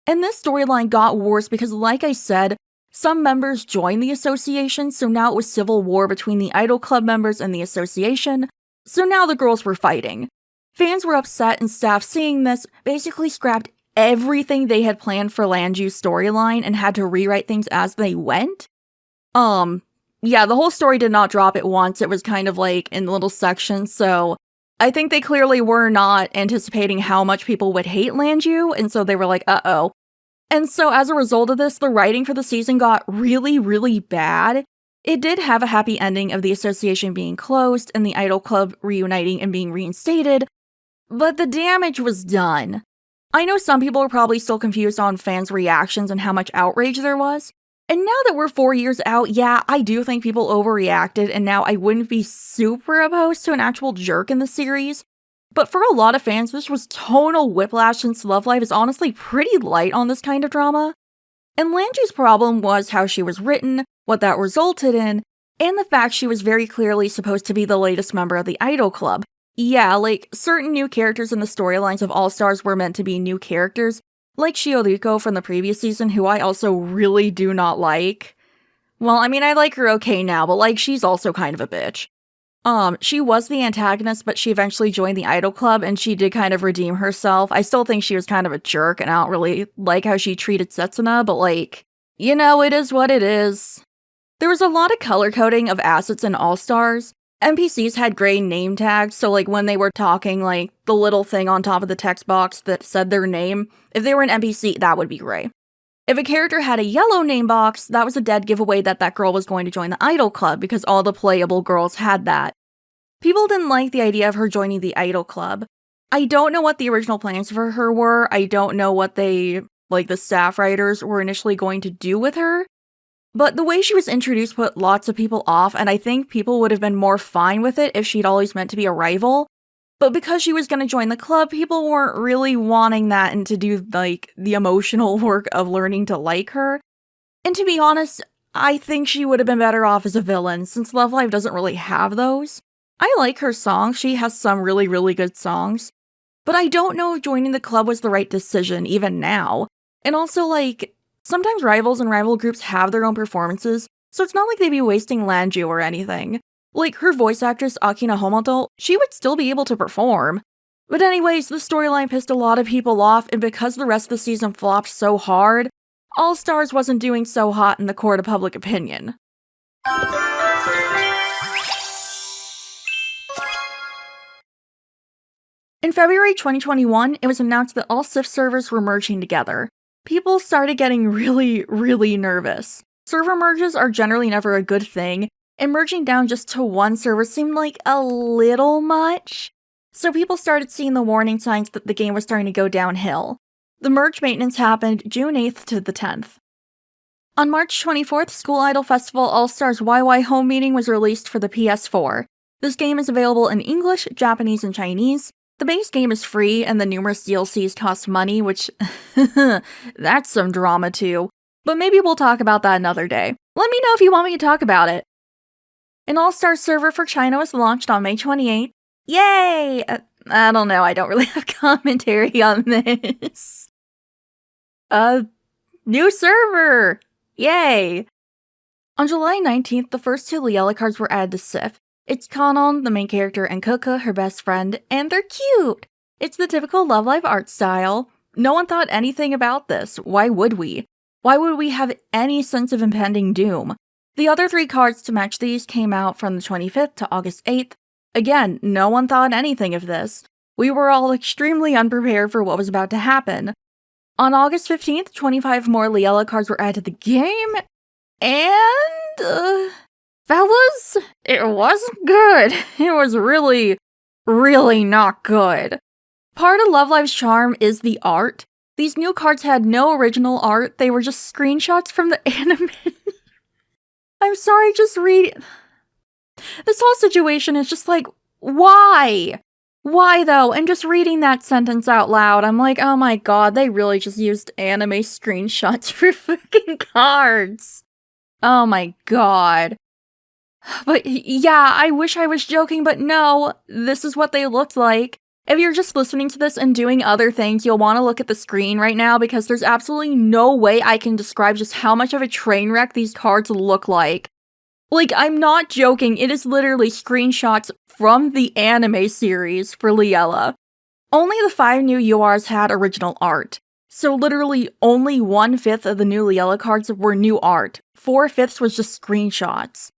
And this storyline got worse because, like I said, some members joined the association, so now it was civil war between the Idol Club members and the association, so now the girls were fighting. Fans were upset, and staff, seeing this, basically scrapped everything they had planned for Lanju's storyline and had to rewrite things as they went. Yeah, the whole story did not drop at once. It was kind of like in little sections, so I think they clearly were not anticipating how much people would hate Lanju, and so they were like, uh-oh. And so as a result of this, the writing for the season got really, really bad. It did have a happy ending of the association being closed and the Idol Club reuniting and being reinstated, but the damage was done. I know some people are probably still confused on fans' reactions and how much outrage there was. And now that we're 4 years out, yeah, I do think people overreacted, and now I wouldn't be super opposed to an actual jerk in the series. But for a lot of fans, this was tonal whiplash since Love Live is honestly pretty light on this kind of drama. And Lanju's problem was how she was written, what that resulted in, And the fact she was very clearly supposed to be the latest member of the Idol Club. Yeah, like, certain new characters in the storylines of All-Stars were meant to be new characters, like Shioriko from the previous season, who I also really do not like. Well, I mean, I like her okay now, but like, she's also kind of a bitch. She was the antagonist, but she eventually joined the Idol Club, and she did kind of redeem herself. I still think she was kind of a jerk, and I don't really like how she treated Setsuna, but like, you know, it is what it is. There was a lot of color coding of assets in All-Stars. NPCs had gray name tags, so like when they were talking, like the little thing on top of the text box that said their name, if they were an NPC, that would be gray. If a character had a yellow name box, that was a dead giveaway that that girl was going to join the Idol Club because all the playable girls had that. People didn't like the idea of her joining the Idol Club. I don't know what the original plans for her were. I don't know what the staff writers were initially going to do with her. But the way she was introduced put lots of people off, and I think people would have been more fine with it if she'd always meant to be a rival. But because she was going to join the club, people weren't really wanting that and to do, like, the emotional work of learning to like her. And to be honest, I think she would have been better off as a villain, since Love Live doesn't really have those. I like her songs, she has some really, really good songs. But I don't know if joining the club was the right decision, even now. And also, like, sometimes rivals and rival groups have their own performances, so it's not like they'd be wasting Lanju or anything. Like, her voice actress, Akina Homoto, she would still be able to perform. But anyways, the storyline pissed a lot of people off, and because the rest of the season flopped so hard, All-Stars wasn't doing so hot in the court of public opinion. In February 2021, it was announced that all SIF servers were merging together. People started getting really, really nervous. Server merges are generally never a good thing, and merging down just to one server seemed like a little much. So people started seeing the warning signs that the game was starting to go downhill. The merge maintenance happened June 8th to the 10th. On March 24th, School Idol Festival All-Stars YY Home Meeting was released for the PS4. This game is available in English, Japanese, and Chinese. The base game is free, and the numerous DLCs cost money, which that's some drama too. But maybe we'll talk about that another day. Let me know if you want me to talk about it. An All-Star server for China was launched on May 28th. Yay! I don't know, I don't really have commentary on this. New server! Yay! On July 19th, the first two Liella cards were added to Sif. It's Kanon, the main character, and Kuka, her best friend, and they're cute! It's the typical Love Live art style. No one thought anything about this. Why would we? Why would we have any sense of impending doom? The other three cards to match these came out from the 25th to August 8th. Again, no one thought anything of this. We were all extremely unprepared for what was about to happen. On August 15th, 25 more Liella cards were added to the game, and fellas, it wasn't good. It was really, really not good. Part of Love Live's charm is the art. These new cards had no original art, they were just screenshots from the anime. I'm sorry, just read. This whole situation is just like, why? Why though? And just reading that sentence out loud, I'm like, oh my god, they really just used anime screenshots for fucking cards. Oh my god. But yeah, I wish I was joking, but no, this is what they looked like. If you're just listening to this and doing other things, you'll want to look at the screen right now because there's absolutely no way I can describe just how much of a train wreck these cards look like. Like, I'm not joking, it is literally screenshots from the anime series for Liella. Only the 5 new URs had original art. So literally only 1/5 of the new Liella cards were new art. 4/5 was just screenshots.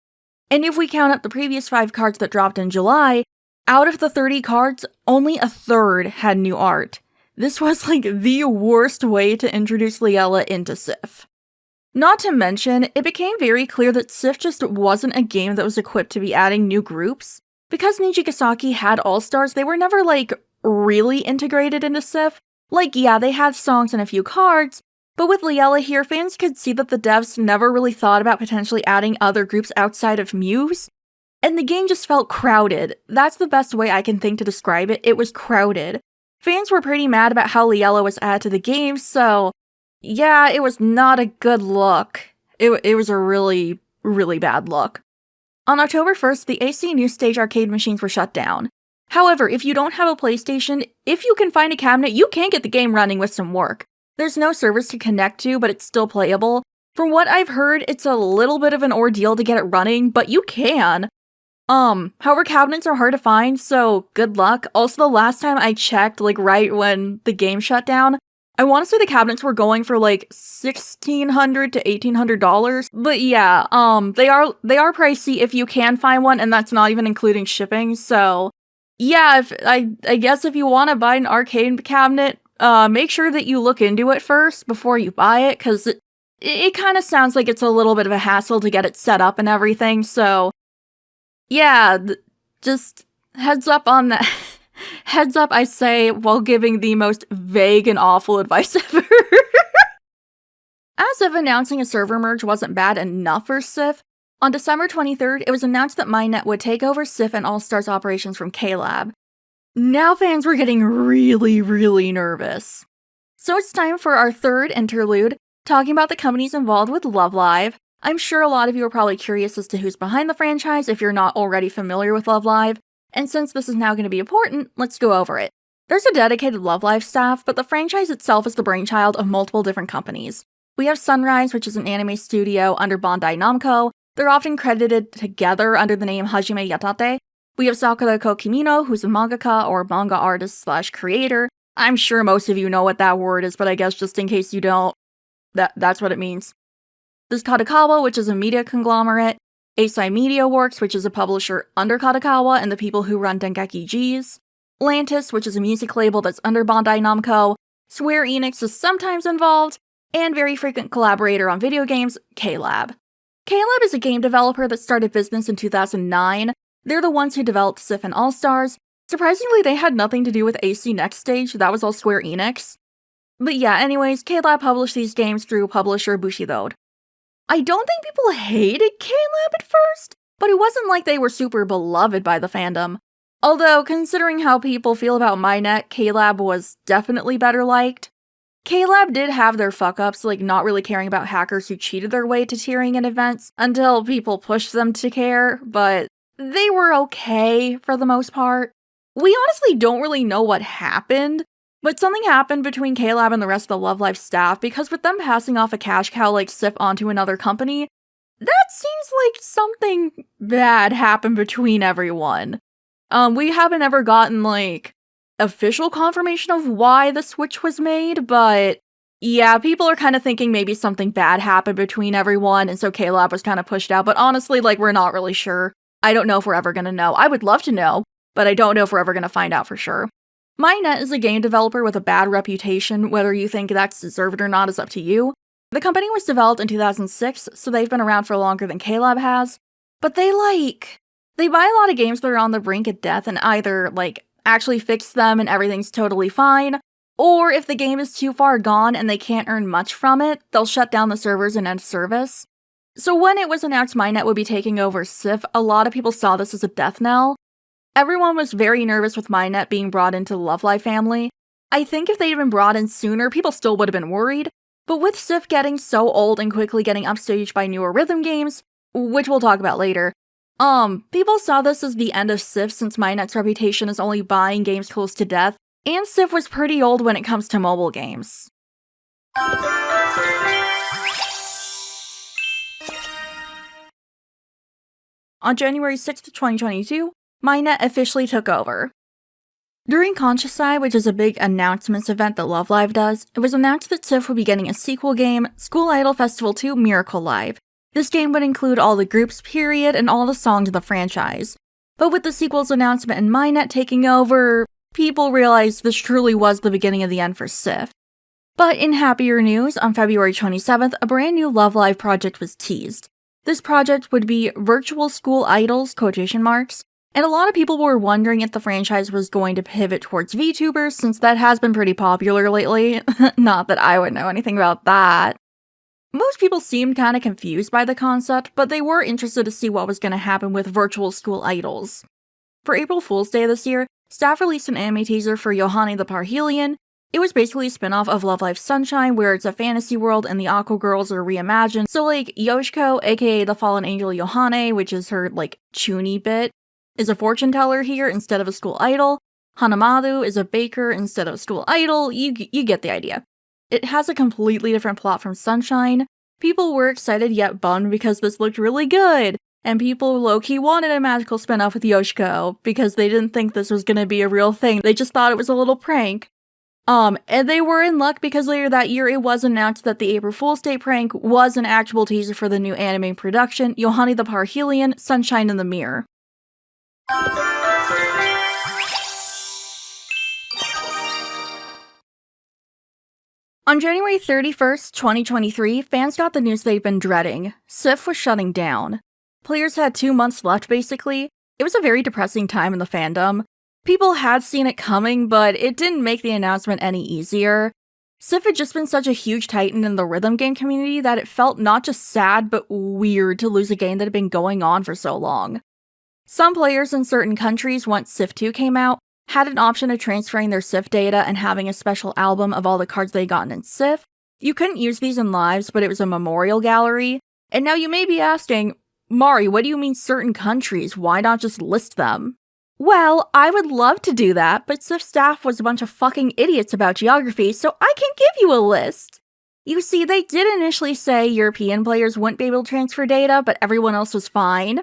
And if we count up the previous 5 cards that dropped in July, out of the 30 cards, only a third had new art. This was like the worst way to introduce Liella into Sif. Not to mention, it became very clear that Sif just wasn't a game that was equipped to be adding new groups. Because Nijigasaki had All-Stars, they were never like really integrated into Sif. Like, yeah, they had songs and a few cards, but with Liella here, fans could see that the devs never really thought about potentially adding other groups outside of Muse. And the game just felt crowded. That's the best way I can think to describe it. It was crowded. Fans were pretty mad about how Liella was added to the game, so yeah, it was not a good look. It was a really, really bad look. On October 1st, the AC New Stage arcade machines were shut down. However, if you don't have a PlayStation, if you can find a cabinet, you can get the game running with some work. There's no servers to connect to, but it's still playable. From what I've heard, it's a little bit of an ordeal to get it running, but you can. However, cabinets are hard to find, so good luck. Also, the last time I checked, like right when the game shut down, I want to say the cabinets were going for like $1,600 to $1,800. But yeah, they are pricey if you can find one, and that's not even including shipping. So yeah, I guess if you want to buy an arcade cabinet, make sure that you look into it first before you buy it, because it kind of sounds like it's a little bit of a hassle to get it set up and everything. So yeah, just heads up on that. Heads up, I say, while giving the most vague and awful advice ever. As if announcing a server merge wasn't bad enough for Sif, on December 23rd, it was announced that MineNet would take over Sif and All-Stars operations from KLab. Now fans were getting really, really nervous. So it's time for our third interlude, talking about the companies involved with Love Live. I'm sure a lot of you are probably curious as to who's behind the franchise if you're not already familiar with Love Live. And since this is now going to be important, let's go over it. There's a dedicated Love Live staff, but the franchise itself is the brainchild of multiple different companies. We have Sunrise, which is an anime studio under Bandai Namco. They're often credited together under the name Hajime Yatate. We have Sakurako Kimino, who's a mangaka or manga artist / creator. I'm sure most of you know what that word is, but I guess just in case you don't, that's what it means. There's Kadokawa, which is a media conglomerate. Eisai Media Works, which is a publisher under Kadokawa and the people who run Dengeki G's. Lantis, which is a music label that's under Bandai Namco. Square Enix is sometimes involved. And very frequent collaborator on video games, KLab. KLab is a game developer that started business in 2009. They're the ones who developed Sif and All-Stars. Surprisingly, they had nothing to do with AC Next Stage, that was all Square Enix. But yeah, anyways, KLab published these games through publisher Bushiroad. I don't think people hated KLab at first, but it wasn't like they were super beloved by the fandom. Although, considering how people feel about MineNet, KLab was definitely better liked. KLab did have their fuck-ups, like not really caring about hackers who cheated their way to tiering in events until people pushed them to care, but they were okay for the most part. We honestly don't really know what happened, but something happened between KLab and the rest of the Love Live staff, because with them passing off a cash cow like Sif onto another company, that seems like something bad happened between everyone. We haven't ever gotten, like, official confirmation of why the switch was made, but yeah, people are kind of thinking maybe something bad happened between everyone, and so KLab was kind of pushed out, but honestly, like, we're not really sure. I don't know if we're ever gonna know. I would love to know, but I don't know if we're ever gonna find out for sure. MineNet is a game developer with a bad reputation. Whether you think that's deserved or not is up to you. The company was developed in 2006, so they've been around for longer than KLab has, but they buy a lot of games that are on the brink of death and either, like, actually fix them and everything's totally fine, or if the game is too far gone and they can't earn much from it, they'll shut down the servers and end service. So when it was announced MineNet would be taking over Sif, a lot of people saw this as a death knell. Everyone was very nervous with MineNet being brought into the Love Live family. I think if they'd been brought in sooner, people still would have been worried, but with Sif getting so old and quickly getting upstaged by newer rhythm games, which we'll talk about later, people saw this as the end of Sif since MineNet's reputation is only buying games close to death, and Sif was pretty old when it comes to mobile games. On January 6th, 2022, MineNet officially took over. During Consciousai, which is a big announcements event that Love Live does, it was announced that Sif would be getting a sequel game, School Idol Festival 2 Miracle Live. This game would include all the groups, period, and all the songs of the franchise. But with the sequel's announcement and MineNet taking over, people realized this truly was the beginning of the end for Sif. But in happier news, on February 27th, a brand new Love Live project was teased. This project would be Virtual School Idols, quotation marks, and a lot of people were wondering if the franchise was going to pivot towards Vtubers, since that has been pretty popular lately. Not that I would know anything about that. Most people seemed kind of confused by the concept, but they were interested to see what was going to happen with Virtual School Idols. For April Fool's Day this year, staff released an anime teaser for Yohane the Parhelion, It was basically a spinoff of Love Live Sunshine, where it's a fantasy world and the Aqua Girls are reimagined. So, like, Yoshiko, aka the fallen angel Yohane, which is her, like, chuny bit, is a fortune teller here instead of a school idol. Hanamaru is a baker instead of a school idol. You get the idea. It has a completely different plot from Sunshine. People were excited yet bummed because this looked really good, and people low-key wanted a magical spinoff with Yoshiko because they didn't think this was gonna be a real thing. They just thought it was a little prank. And they were in luck because later that year it was announced that the April Fool's Day prank was an actual teaser for the new anime production, Yohane the Parhelion, Sunshine in the Mirror. On January 31st, 2023, fans got the news they'd been dreading. SIF was shutting down. Players had 2 months left, basically. It was a very depressing time in the fandom. People had seen it coming, but it didn't make the announcement any easier. SIF had just been such a huge titan in the rhythm game community that it felt not just sad, but weird to lose a game that had been going on for so long. Some players in certain countries, once Sif2 came out, had an option of transferring their Sif data and having a special album of all the cards they'd gotten in Sif. You couldn't use these in lives, but it was a memorial gallery. And now you may be asking, Mari, what do you mean certain countries? Why not just list them? Well, I would love to do that, but Sif staff was a bunch of fucking idiots about geography, so I can give you a list. You see, they did initially say European players wouldn't be able to transfer data, but everyone else was fine.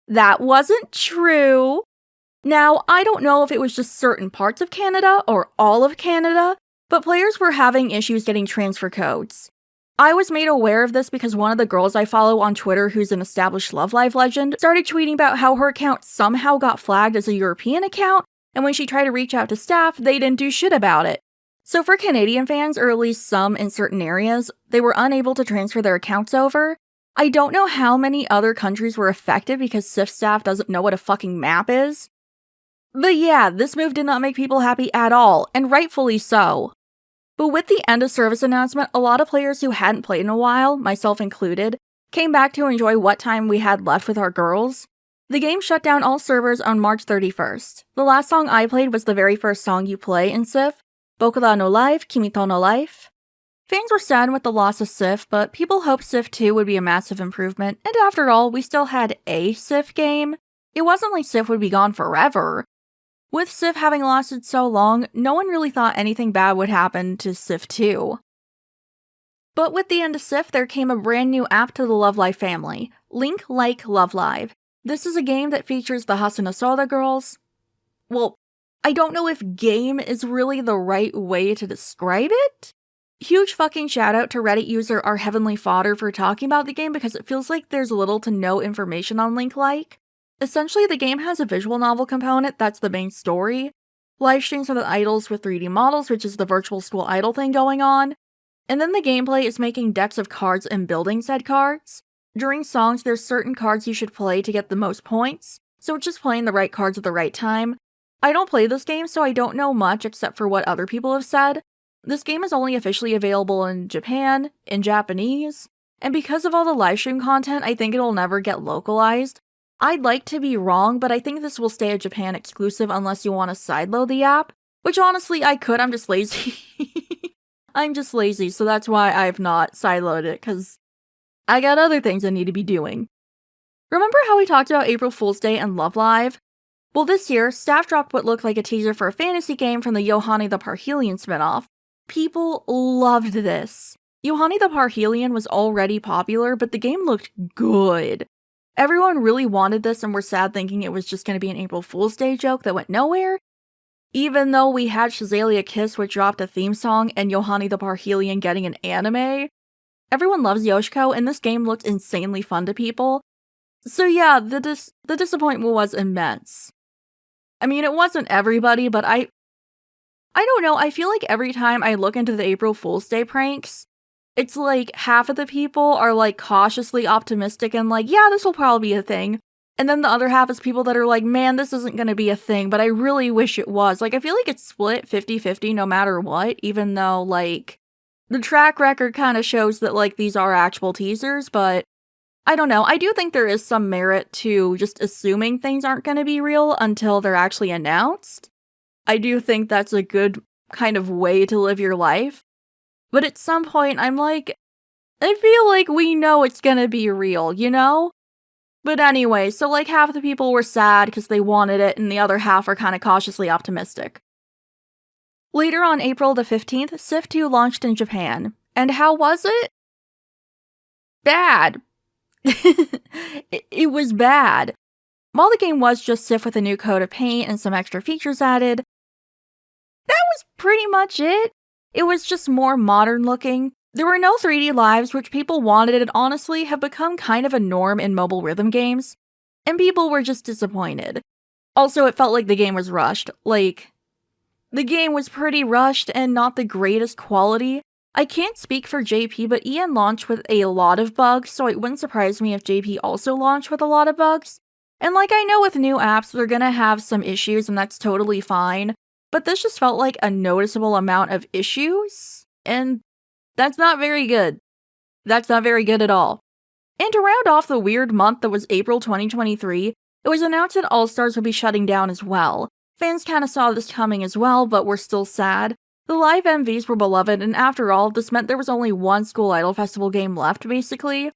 That wasn't true. Now, I don't know if it was just certain parts of Canada or all of Canada, but players were having issues getting transfer codes. I was made aware of this because one of the girls I follow on Twitter, who's an established Love Live legend, started tweeting about how her account somehow got flagged as a European account, and when she tried to reach out to staff, they didn't do shit about it. So for Canadian fans, or at least some in certain areas, they were unable to transfer their accounts over. I don't know how many other countries were affected because Sif staff doesn't know what a fucking map is. But yeah, this move did not make people happy at all, and rightfully so. But with the end of service announcement, a lot of players who hadn't played in a while, myself included, came back to enjoy what time we had left with our girls. The game shut down all servers on March 31st. The last song I played was the very first song you play in Sif, Bokura no Life, Kimito no Life. Fans were sad with the loss of Sif, but people hoped Sif 2 would be a massive improvement, and after all, we still had a Sif game. It wasn't like Sif would be gone forever. With Sif having lasted so long, no one really thought anything bad would happen to Sif 2. But with the end of Sif, there came a brand new app to the Love Live family, Link Like Love Live. This is a game that features the Hasuna Soda girls. Well, I don't know if game is really the right way to describe it. Huge fucking shout out to Reddit user Our Heavenly Fodder for talking about the game because it feels like there's little to no information on Link Like. Essentially, the game has a visual novel component that's the main story, live streams with idols with 3D models, which is the virtual school idol thing going on, and then the gameplay is making decks of cards and building said cards. During songs, there's certain cards you should play to get the most points, so it's just playing the right cards at the right time. I don't play this game, so I don't know much except for what other people have said. This game is only officially available in Japan, in Japanese, and because of all the livestream content, I think it'll never get localized. I'd like to be wrong, but I think this will stay a Japan exclusive unless you want to sideload the app, which honestly I could, I'm just lazy. I'm just lazy, so that's why I've not sideloaded it, because I got other things I need to be doing. Remember how we talked about April Fool's Day and Love Live? Well, this year, staff dropped what looked like a teaser for a fantasy game from the Yohane the Parhelion spinoff. People loved this. Yohane the Parhelion was already popular, but the game looked good. Everyone really wanted this and were sad thinking it was just going to be an April Fool's Day joke that went nowhere. Even though we had Shazalia Kiss, which dropped a theme song, and Yohane the Parhelion getting an anime. Everyone loves Yoshiko, and this game looked insanely fun to people. So yeah, the disappointment was immense. I mean, it wasn't everybody, but I don't know, I feel like every time I look into the April Fool's Day pranks, it's like half of the people are like cautiously optimistic and like, yeah, this will probably be a thing. And then the other half is people that are like, man, this isn't gonna be a thing, but I really wish it was. Like, I feel like it's split 50-50 no matter what, even though, like, the track record kind of shows that, like, these are actual teasers, but I don't know. I do think there is some merit to just assuming things aren't gonna be real until they're actually announced. I do think that's a good kind of way to live your life. But at some point, I'm like, I feel like we know it's gonna be real, you know? But anyway, so like half the people were sad because they wanted it, and the other half are kind of cautiously optimistic. Later on April the 15th, Sif2 launched in Japan. And how was it? Bad. It was bad. While the game was just Sif with a new coat of paint and some extra features added, that was pretty much it. It was just more modern looking. There were no 3D lives, which people wanted and honestly have become kind of a norm in mobile rhythm games, and people were just disappointed. Also, it felt like the game was rushed. Like, the game was pretty rushed and not the greatest quality. I can't speak for JP, but Ian launched with a lot of bugs, so it wouldn't surprise me if JP also launched with a lot of bugs. And like I know with new apps, they're gonna have some issues and that's totally fine, but this just felt like a noticeable amount of issues, and that's not very good. That's not very good at all. And to round off the weird month that was April 2023, it was announced that All-Stars would be shutting down as well. Fans kinda saw this coming as well, but were still sad. The live MVs were beloved, and after all, this meant there was only one School Idol Festival game left, basically.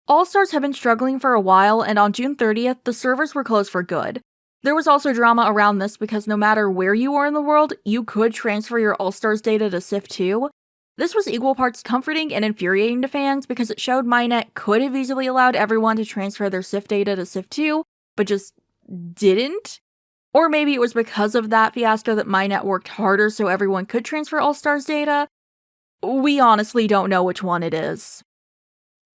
All-Stars have been struggling for a while, and on June 30th, the servers were closed for good. There was also drama around this because no matter where you were in the world, you could transfer your All-Stars data to Sif2. This was equal parts comforting and infuriating to fans because it showed MyNet could have easily allowed everyone to transfer their Sif data to Sif2, but just didn't. Or maybe it was because of that fiasco that MyNet worked harder so everyone could transfer All-Stars data. We honestly don't know which one it is.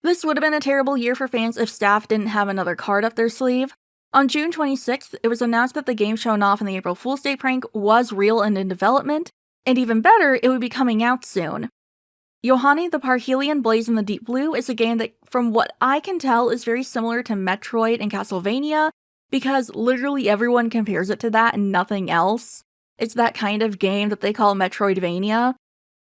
This would have been a terrible year for fans if staff didn't have another card up their sleeve. On June 26th, it was announced that the game shown off in the April Fool's Day prank was real and in development, and even better, it would be coming out soon. Yohani the Parhelion Blaze in the Deep Blue is a game that, from what I can tell, is very similar to Metroid and Castlevania, because literally everyone compares it to that and nothing else. It's that kind of game that they call Metroidvania.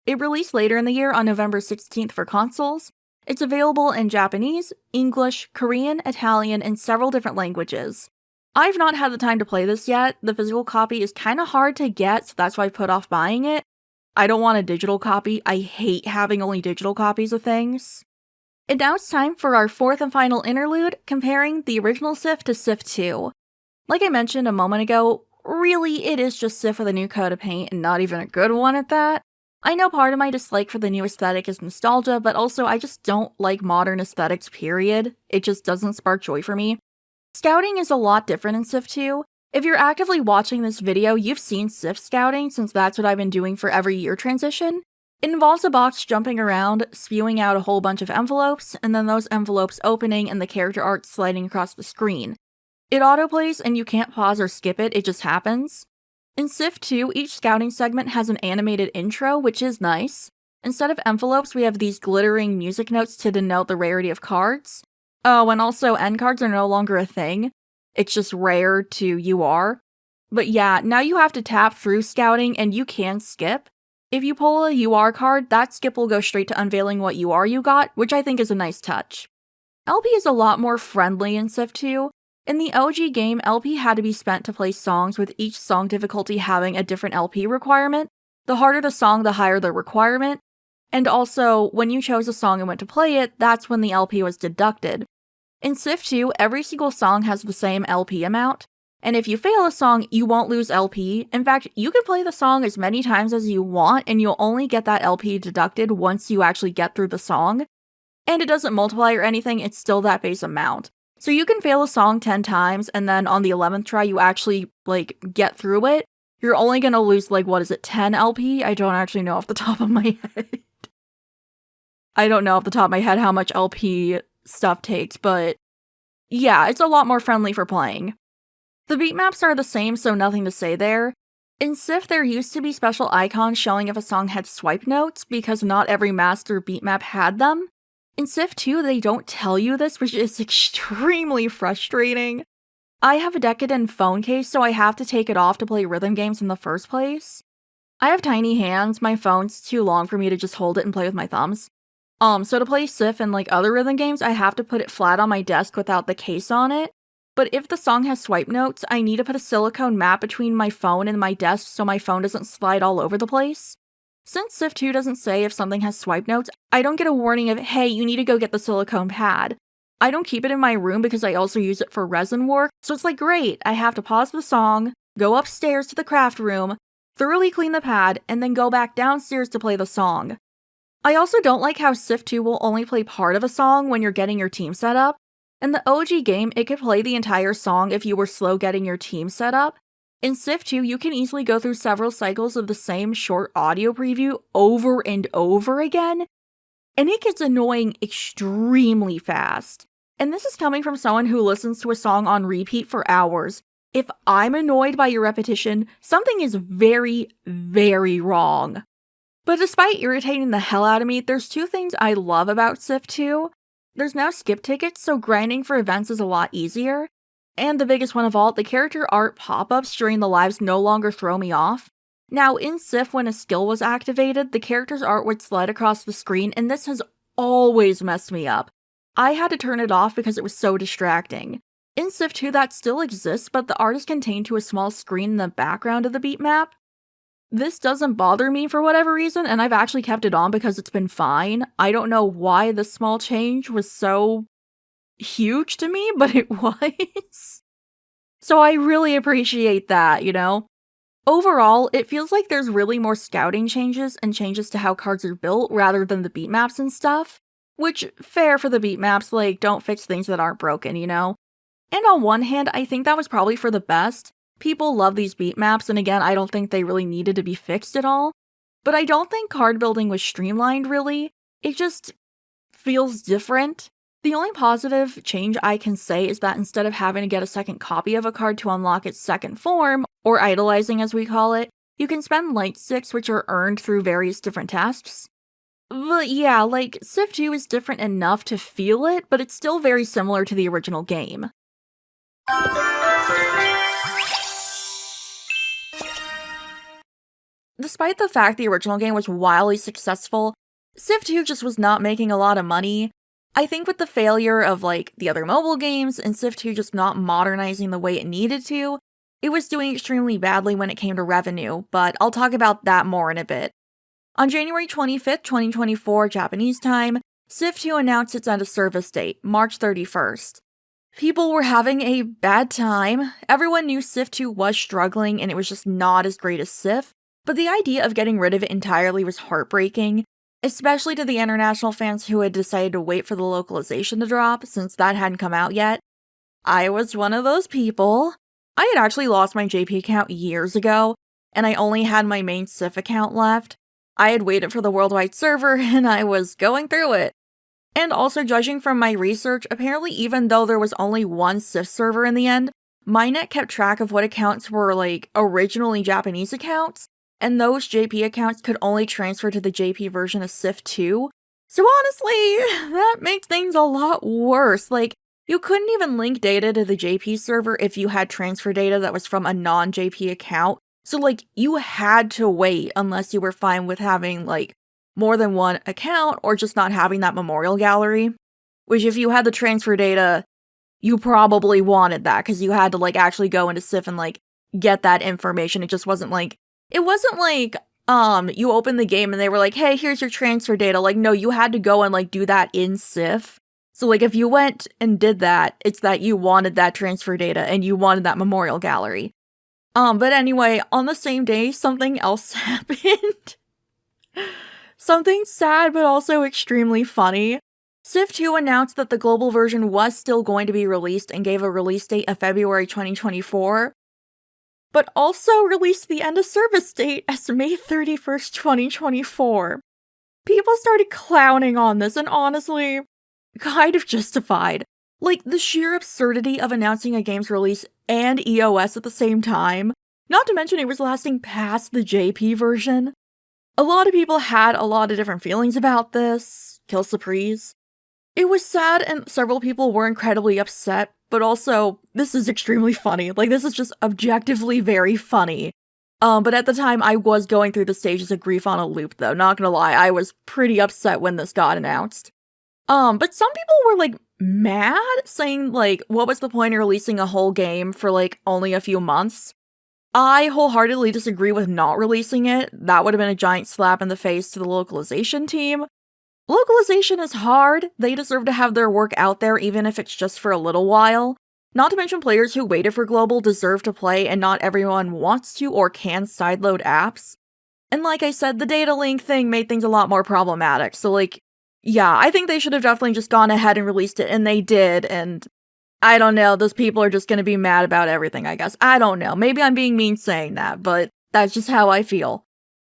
It released later in the year on November 16th for consoles. It's available in Japanese, English, Korean, Italian, and several different languages. I've not had the time to play this yet. The physical copy is kinda hard to get, so that's why I put off buying it. I don't want a digital copy. I hate having only digital copies of things. And now it's time for our fourth and final interlude, comparing the original Sif to Sif2. Like I mentioned a moment ago, really it is just Sif with a new coat of paint and not even a good one at that. I know part of my dislike for the new aesthetic is nostalgia, but also I just don't like modern aesthetics, period. It just doesn't spark joy for me. Scouting is a lot different in Sif2. If you're actively watching this video, you've seen Sif scouting, since that's what I've been doing for every year transition. It involves a box jumping around, spewing out a whole bunch of envelopes, and then those envelopes opening and the character art sliding across the screen. It autoplays and you can't pause or skip it, it just happens. In Sif2, each scouting segment has an animated intro, which is nice. Instead of envelopes, we have these glittering music notes to denote the rarity of cards. Oh, and also end cards are no longer a thing. It's just rare to UR. But yeah, now you have to tap through scouting and you can skip. If you pull a UR card, that skip will go straight to unveiling what UR you got, which I think is a nice touch. LP is a lot more friendly in Sif2. In the OG game, LP had to be spent to play songs, with each song difficulty having a different LP requirement. The harder the song, the higher the requirement. And also, when you chose a song and went to play it, that's when the LP was deducted. In Sif2, every single song has the same LP amount, and if you fail a song, you won't lose LP. In fact, you can play the song as many times as you want, and you'll only get that LP deducted once you actually get through the song. And it doesn't multiply or anything, it's still that base amount. So you can fail a song 10 times, and then on the 11th try, you actually, get through it. You're only gonna lose, 10 LP? I don't actually know off the top of my head. I don't know off the top of my head how much LP stuff takes, but yeah, it's a lot more friendly for playing. The beat maps are the same, so nothing to say there. In Sif, there used to be special icons showing if a song had swipe notes, because not every master beat map had them. In Sif2, they don't tell you this, which is extremely frustrating. I have a Decadent phone case, so I have to take it off to play rhythm games in the first place. I have tiny hands, my phone's too long for me to just hold it and play with my thumbs. So to play Sif and other rhythm games, I have to put it flat on my desk without the case on it. But if the song has swipe notes, I need to put a silicone mat between my phone and my desk so my phone doesn't slide all over the place. Since Sif2 doesn't say if something has swipe notes, I don't get a warning of, hey, you need to go get the silicone pad. I don't keep it in my room because I also use it for resin work, so it's like, great, I have to pause the song, go upstairs to the craft room, thoroughly clean the pad, and then go back downstairs to play the song. I also don't like how Sif2 will only play part of a song when you're getting your team set up. In the OG game, it could play the entire song if you were slow getting your team set up. In Sif2, you can easily go through several cycles of the same short audio preview over and over again, and it gets annoying extremely fast. And this is coming from someone who listens to a song on repeat for hours. If I'm annoyed by your repetition, something is very, very wrong. But despite irritating the hell out of me, there's two things I love about Sif2. There's now skip tickets, so grinding for events is a lot easier. And the biggest one of all, the character art pop-ups during the lives no longer throw me off. Now, in Sif, when a skill was activated, the character's art would slide across the screen, and this has always messed me up. I had to turn it off because it was so distracting. In Sif2, that still exists, but the art is contained to a small screen in the background of the beat map. This doesn't bother me for whatever reason, and I've actually kept it on because it's been fine. I don't know why this small change was so huge to me, but it was. So I really appreciate that, you know? Overall, it feels like there's really more scouting changes and changes to how cards are built rather than the beat maps and stuff. Which, fair for the beat maps, like, don't fix things that aren't broken, you know? And on one hand, I think that was probably for the best. People love these beat maps, and again, I don't think they really needed to be fixed at all. But I don't think card building was streamlined, really. It just feels different. The only positive change I can say is that instead of having to get a second copy of a card to unlock its second form, or idolizing as we call it, you can spend light sticks which are earned through various different tasks. But yeah, like, Sif2 is different enough to feel it, but it's still very similar to the original game. Despite the fact the original game was wildly successful, Sif2 just was not making a lot of money. I think with the failure of, like, the other mobile games and Sif2 just not modernizing the way it needed to, it was doing extremely badly when it came to revenue, but I'll talk about that more in a bit. On January 25th, 2024 Japanese time, Sif2 announced its end-of-service date, March 31st. People were having a bad time. Everyone knew Sif2 was struggling and it was just not as great as Sif, but the idea of getting rid of it entirely was heartbreaking, especially to the international fans who had decided to wait for the localization to drop since that hadn't come out yet. I was one of those people. I had actually lost my JP account years ago, and I only had my main Sif account left. I had waited for the worldwide server, and I was going through it. And also, judging from my research, apparently even though there was only one Sif server in the end, MyNet kept track of what accounts were, like, originally Japanese accounts, and those JP accounts could only transfer to the JP version of Sif2. So honestly, that makes things a lot worse. Like, you couldn't even link data to the JP server if you had transfer data that was from a non-JP account. So, like, you had to wait unless you were fine with having, like, more than one account or just not having that memorial gallery. Which, if you had the transfer data, you probably wanted that because you had to, like, actually go into Sif and, like, get that information. It wasn't like, you opened the game and they were like, hey, here's your transfer data. Like, no, you had to go and, like, do that in Sif. So, like, if you went and did that, it's that you wanted that transfer data and you wanted that memorial gallery. But anyway, on the same day, something else happened. Something sad, but also extremely funny. Sif2 announced that the global version was still going to be released and gave a release date of February 2024, but also released the end of service date as May 31st, 2024. People started clowning on this, and honestly, kind of justified. Like, the sheer absurdity of announcing a game's release and EOS at the same time, not to mention it was lasting past the JP version. A lot of people had a lot of different feelings about this. Kill Surprise. It was sad and several people were incredibly upset, but also, this is extremely funny. Like, this is just objectively very funny. But at the time, I was going through the stages of grief on a loop, though. Not gonna lie, I was pretty upset when this got announced. But some people were, like, mad, saying, like, what was the point of releasing a whole game for, like, only a few months? I wholeheartedly disagree with not releasing it. That would have been a giant slap in the face to the localization team. Localization is hard. They deserve to have their work out there even if it's just for a little while. Not to mention players who waited for global deserve to play and not everyone wants to or can sideload apps. And like I said, the data link thing made things a lot more problematic, so like, yeah, I think they should have definitely just gone ahead and released it, and they did, and I don't know, those people are just gonna be mad about everything, I guess. I don't know, maybe I'm being mean saying that, but that's just how I feel.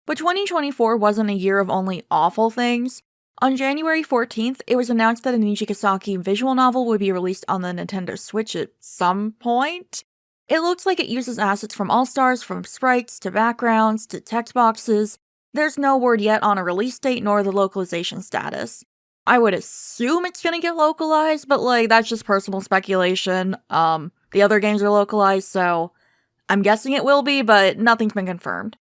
But 2024 wasn't a year of only awful things. On January 14th, it was announced that a Niji Kasaki visual novel would be released on the Nintendo Switch at some point. It looks like it uses assets from All-Stars, from sprites to backgrounds to text boxes. There's no word yet on a release date nor the localization status. I would assume it's gonna get localized, but like, that's just personal speculation. The other games are localized, so I'm guessing it will be, but nothing's been confirmed.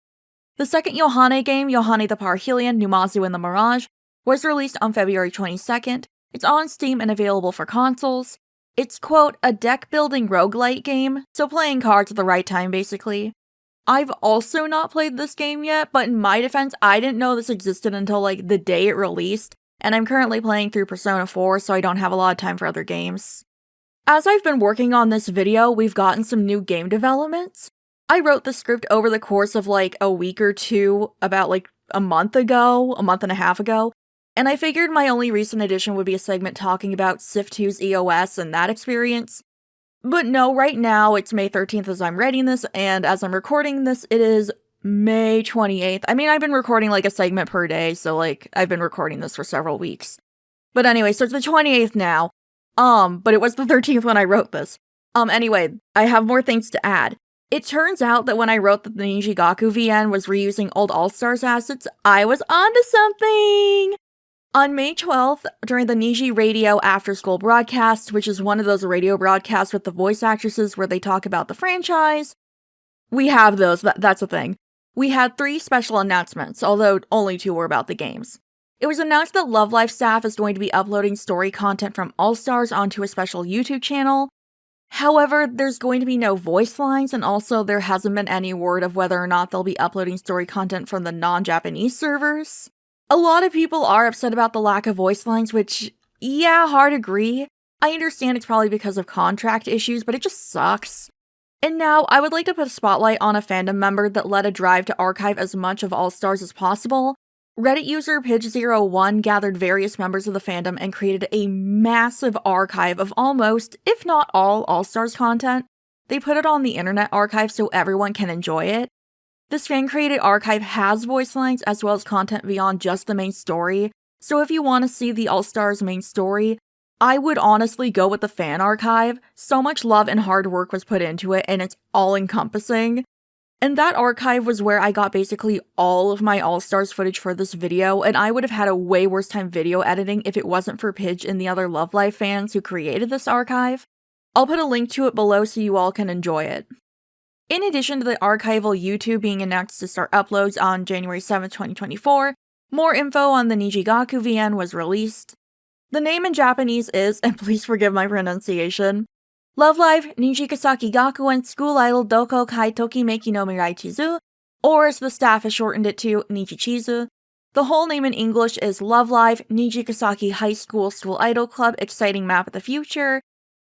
The second Yohane game, Yohane the Parhelion, Numazu and the Mirage, was released on February 22nd. It's on Steam and available for consoles. It's, quote, a deck-building roguelite game, so playing cards at the right time, basically. I've also not played this game yet, but in my defense, I didn't know this existed until, like, the day it released, and I'm currently playing through Persona 4, so I don't have a lot of time for other games. As I've been working on this video, we've gotten some new game developments. I wrote the script over the course of, like, a week or two, about, like, a month and a half ago, and I figured my only recent addition would be a segment talking about Sif2's EOS and that experience. But no, right now it's May 13th as I'm writing this, and as I'm recording this, it is May 28th. I mean, I've been recording like a segment per day, so like, I've been recording this for several weeks. But anyway, so it's the 28th now. But it was the 13th when I wrote this. Anyway, I have more things to add. It turns out that when I wrote that the Nijigaku VN was reusing old All-Stars assets, I was onto something! On May 12th, during the Niji Radio After School broadcast, which is one of those radio broadcasts with the voice actresses where they talk about the franchise, we have those, that's a thing. We had 3 special announcements, although only 2 were about the games. It was announced that Love Life staff is going to be uploading story content from All-Stars onto a special YouTube channel. However, there's going to be no voice lines, and also there hasn't been any word of whether or not they'll be uploading story content from the non-Japanese servers. A lot of people are upset about the lack of voice lines, which, yeah, hard agree. I understand it's probably because of contract issues, but it just sucks. And now, I would like to put a spotlight on a fandom member that led a drive to archive as much of All-Stars as possible. Reddit user Pidge01 gathered various members of the fandom and created a massive archive of almost, if not all, All-Stars content. They put it on the Internet Archive so everyone can enjoy it. This fan-created archive has voice lines as well as content beyond just the main story, so if you want to see the All-Stars main story, I would honestly go with the fan archive. So much love and hard work was put into it, and it's all-encompassing. And that archive was where I got basically all of my All-Stars footage for this video, and I would have had a way worse time video editing if it wasn't for Pidge and the other Love Live fans who created this archive. I'll put a link to it below so you all can enjoy it. In addition to the archival YouTube being announced to start uploads on January 7th, 2024, more info on the Nijigaku VN was released. The name in Japanese is, and please forgive my pronunciation, Love Live Nijikasaki Gakuen School Idol Doko Kai Tokimeki no Mirai Chizu, or as the staff has shortened it to, Nijichizu. The whole name in English is Love Live Nijikasaki High School School Idol Club Exciting Map of the Future.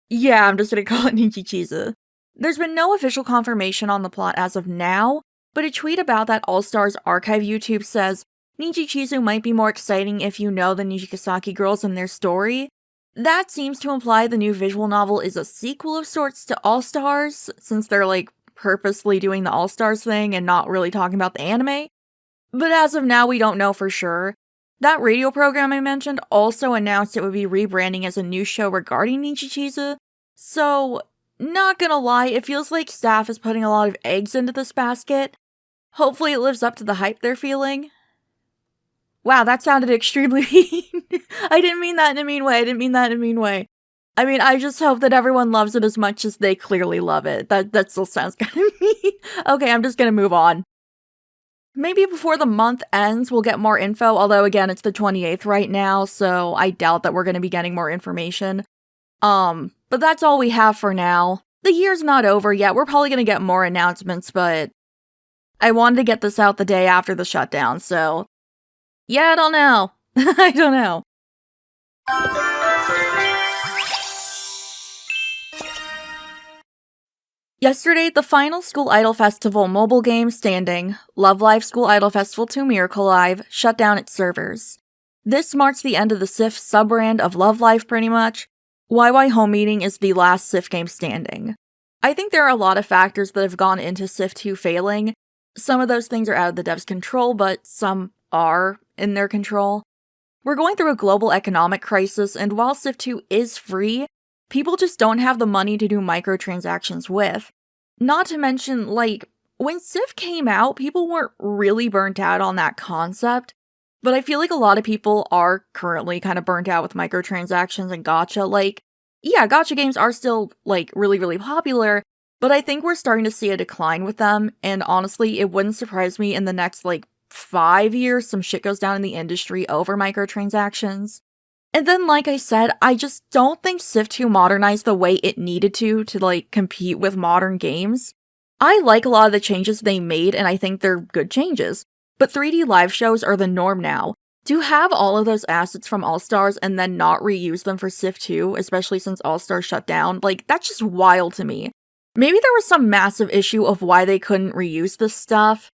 Yeah, I'm just gonna call it Nijichizu. There's been no official confirmation on the plot as of now, but a tweet about that All-Stars archive YouTube says, Nijichizu might be more exciting if you know the Nijikasaki girls and their story. That seems to imply the new visual novel is a sequel of sorts to All-Stars, since they're like purposely doing the All-Stars thing and not really talking about the anime. But as of now, we don't know for sure. That radio program I mentioned also announced it would be rebranding as a new show regarding Nijichizu, so not gonna lie, it feels like staff is putting a lot of eggs into this basket. Hopefully it lives up to the hype they're feeling. Wow, that sounded extremely mean. I didn't mean that in a mean way. I mean, I just hope that everyone loves it as much as they clearly love it. That still sounds kind of mean. Okay, I'm just gonna move on. maybe before the month ends, we'll get more info, although again, it's the 28th right now, so I doubt that we're going to be getting more information. But that's all we have for now. The year's not over yet. We're probably going to get more announcements, but I wanted to get this out the day after the shutdown, so yeah, I don't know. I don't know. Yesterday, the final School Idol Festival mobile game standing, Love Live School Idol Festival 2 Miracle Live, shut down its servers. This marks the end of the Sif sub-brand of Love Live pretty much. YY Home Meeting is the last Sif game standing. I think there are a lot of factors that have gone into Sif2 failing. Some of those things are out of the devs' control, but some are in their control. We're going through a global economic crisis, and while Sif2 is free, people just don't have the money to do microtransactions with. Not to mention, like, when Sif came out, people weren't really burnt out on that concept, but I feel like a lot of people are currently kind of burnt out with microtransactions and gacha. Like, yeah, gacha games are still, like, really, really popular, but I think we're starting to see a decline with them, and honestly, it wouldn't surprise me in the next, like, 5 years some shit goes down in the industry over microtransactions. And then, like I said, I just don't think Sif2 modernized the way it needed to like, compete with modern games. I like a lot of the changes they made, and I think they're good changes. But 3D live shows are the norm now. To have all of those assets from All-Stars and then not reuse them for Sif2, especially since All-Stars shut down, like, that's just wild to me. Maybe there was some massive issue of why they couldn't reuse this stuff.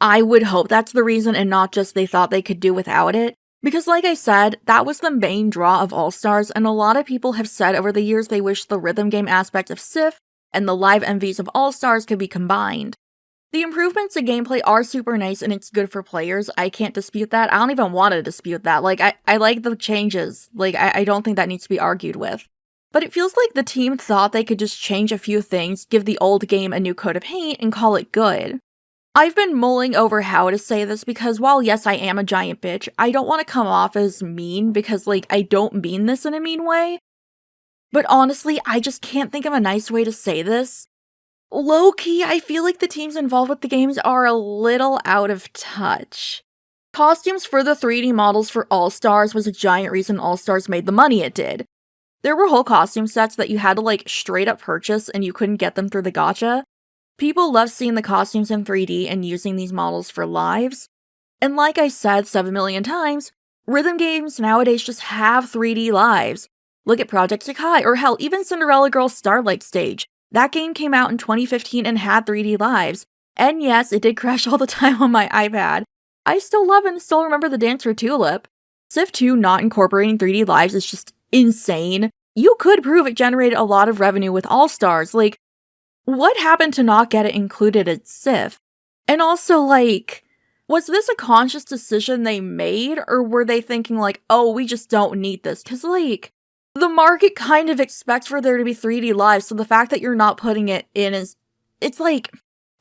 I would hope that's the reason and not just they thought they could do without it. Because like I said, that was the main draw of All-Stars, and a lot of people have said over the years they wish the rhythm game aspect of Sif and the live MVs of All-Stars could be combined. The improvements to gameplay are super nice and it's good for players, I can't dispute that. I don't even want to dispute that. Like, I like the changes. Like, I don't think that needs to be argued with. But it feels like the team thought they could just change a few things, give the old game a new coat of paint, and call it good. I've been mulling over how to say this because while yes, I am a giant bitch, I don't want to come off as mean because, like, I don't mean this in a mean way. But honestly, I just can't think of a nice way to say this. Low-key, I feel like the teams involved with the games are a little out of touch. Costumes for the 3D models for All-Stars was a giant reason All-Stars made the money it did. There were whole costume sets that you had to, like, straight up purchase and you couldn't get them through the gacha. People love seeing the costumes in 3D and using these models for lives. And like I said 7 million times, rhythm games nowadays just have 3D lives. Look at Project Sakai, or hell, even Cinderella Girl's Starlight stage. That game came out in 2015 and had 3D lives. And yes, it did crash all the time on my iPad. I still love and still remember the dance for Tulip. Sif2 not incorporating 3D lives is just insane. You could prove it generated a lot of revenue with All-Stars, like, what happened to not get it included at Sif? And also, like, was this a conscious decision they made, or were they thinking like, oh, we just don't need this? Because, like, the market kind of expects for there to be 3D live, so the fact that you're not putting it in is, it's like,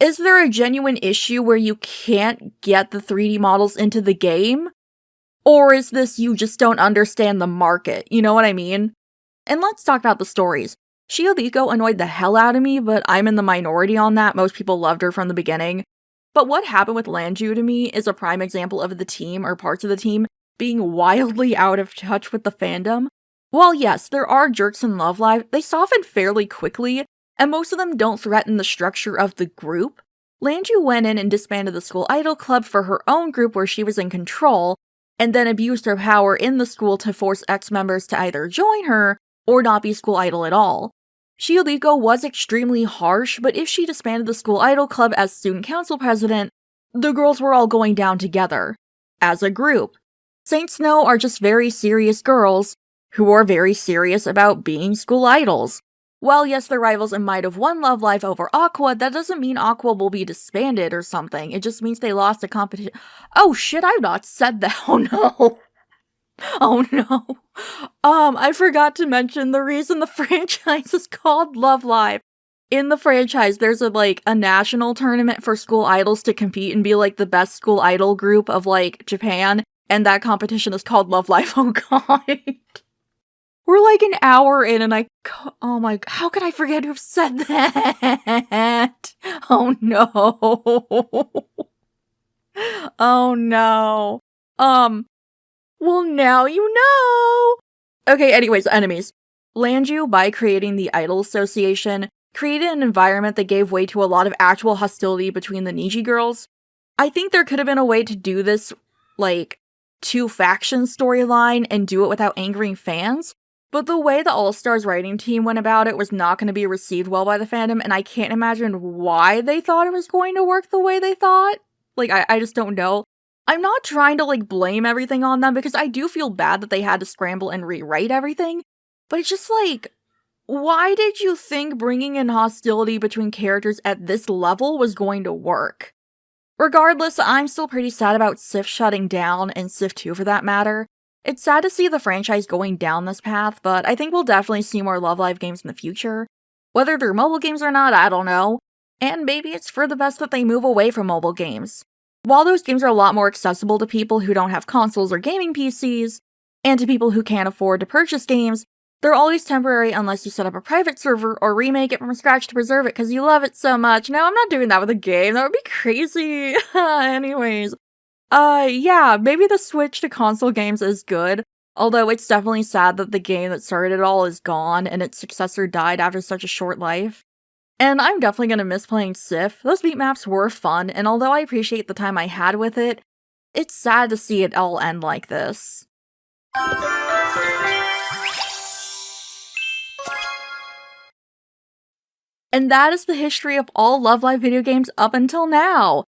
is there a genuine issue where you can't get the 3D models into the game? Or is this you just don't understand the market, you know what I mean? And let's talk about the stories. Shiodiko annoyed the hell out of me, but I'm in the minority on that. Most people loved her from the beginning. But what happened with Lanju to me is a prime example of the team, or parts of the team, being wildly out of touch with the fandom. While yes, there are jerks in Love Live, they soften fairly quickly, and most of them don't threaten the structure of the group. Lanju went in and disbanded the school idol club for her own group where she was in control, and then abused her power in the school to force ex-members to either join her or not be school idol at all. Shiodiko was extremely harsh, but if she disbanded the school idol club as student council president, the girls were all going down together, as a group. Saint Snow are just very serious girls, who are very serious about being school idols. While yes, they're rivals and might have won Love Live over Aqua, that doesn't mean Aqua will be disbanded or something, it just means they lost a competition. Oh shit, I've not said that, oh no! Oh no. I forgot to mention the reason the franchise is called Love Live. In the franchise, there's a national tournament for school idols to compete and be like the best school idol group of like Japan, and that competition is called Love Live. Oh god. We're like an hour in and oh my, how could I forget to have said that? Oh no. Oh no. Well now you know! Okay, anyways, enemies. Lanju, by creating the Idol Association, created an environment that gave way to a lot of actual hostility between the Niji girls. I think there could have been a way to do this, like, two-faction storyline and do it without angering fans, but the way the All-Stars writing team went about it was not going to be received well by the fandom, and I can't imagine why they thought it was going to work the way they thought. Like, I just don't know. I'm not trying to, like, blame everything on them, because I do feel bad that they had to scramble and rewrite everything, but it's just like, why did you think bringing in hostility between characters at this level was going to work? Regardless, I'm still pretty sad about Sif shutting down, and Sif2 for that matter. It's sad to see the franchise going down this path, but I think we'll definitely see more Love Live games in the future. Whether they're mobile games or not, I don't know. And maybe it's for the best that they move away from mobile games. While those games are a lot more accessible to people who don't have consoles or gaming PCs, and to people who can't afford to purchase games, they're always temporary unless you set up a private server or remake it from scratch to preserve it because you love it so much. No, I'm not doing that with a game. That would be crazy. Anyways. Yeah, maybe the switch to console games is good, although it's definitely sad that the game that started it all is gone and its successor died after such a short life. And I'm definitely gonna miss playing Sif. Those beat maps were fun, and although I appreciate the time I had with it, it's sad to see it all end like this. And that is the history of all Love Live video games up until now!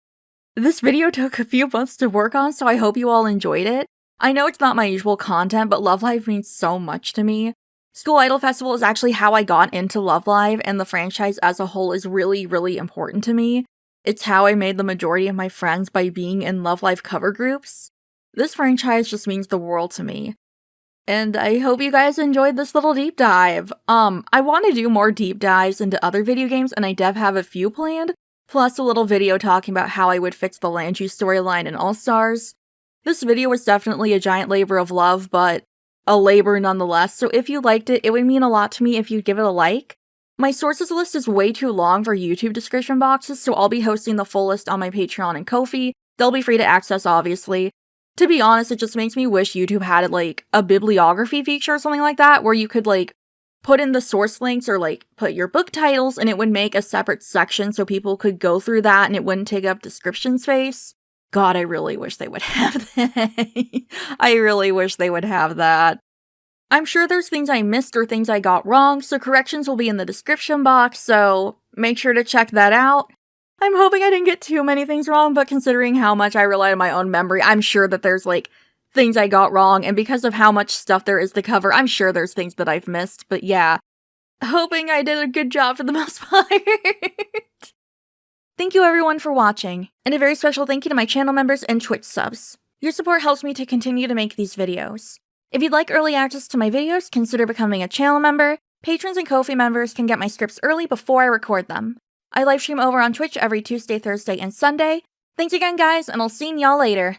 This video took a few months to work on, so I hope you all enjoyed it. I know it's not my usual content, but Love Live means so much to me. School Idol Festival is actually how I got into Love Live, and the franchise as a whole is really, really important to me. It's how I made the majority of my friends by being in Love Live cover groups. This franchise just means the world to me. And I hope you guys enjoyed this little deep dive. I want to do more deep dives into other video games, and I dev have a few planned, plus a little video talking about how I would fix the Lanju storyline in All-Stars. This video was definitely a giant labor of love, but a labor nonetheless, so if you liked it, it would mean a lot to me if you'd give it a like. My sources list is way too long for YouTube description boxes, so I'll be hosting the full list on my Patreon and Ko-fi. They'll be free to access, obviously. To be honest, it just makes me wish YouTube had, like, a bibliography feature or something like that, where you could, like, put in the source links or, like, put your book titles, and it would make a separate section so people could go through that and it wouldn't take up description space. God, I really wish they would have that. I really wish they would have that. I'm sure there's things I missed or things I got wrong, so corrections will be in the description box, so make sure to check that out. I'm hoping I didn't get too many things wrong, but considering how much I rely on my own memory, I'm sure that there's, like, things I got wrong, and because of how much stuff there is to cover, I'm sure there's things that I've missed, but yeah. Hoping I did a good job for the most part. Thank you everyone for watching, and a very special thank you to my channel members and Twitch subs. Your support helps me to continue to make these videos. If you'd like early access to my videos, consider becoming a channel member. Patrons and Ko-fi members can get my scripts early before I record them. I livestream over on Twitch every Tuesday, Thursday, and Sunday. Thanks again, guys, and I'll see y'all later.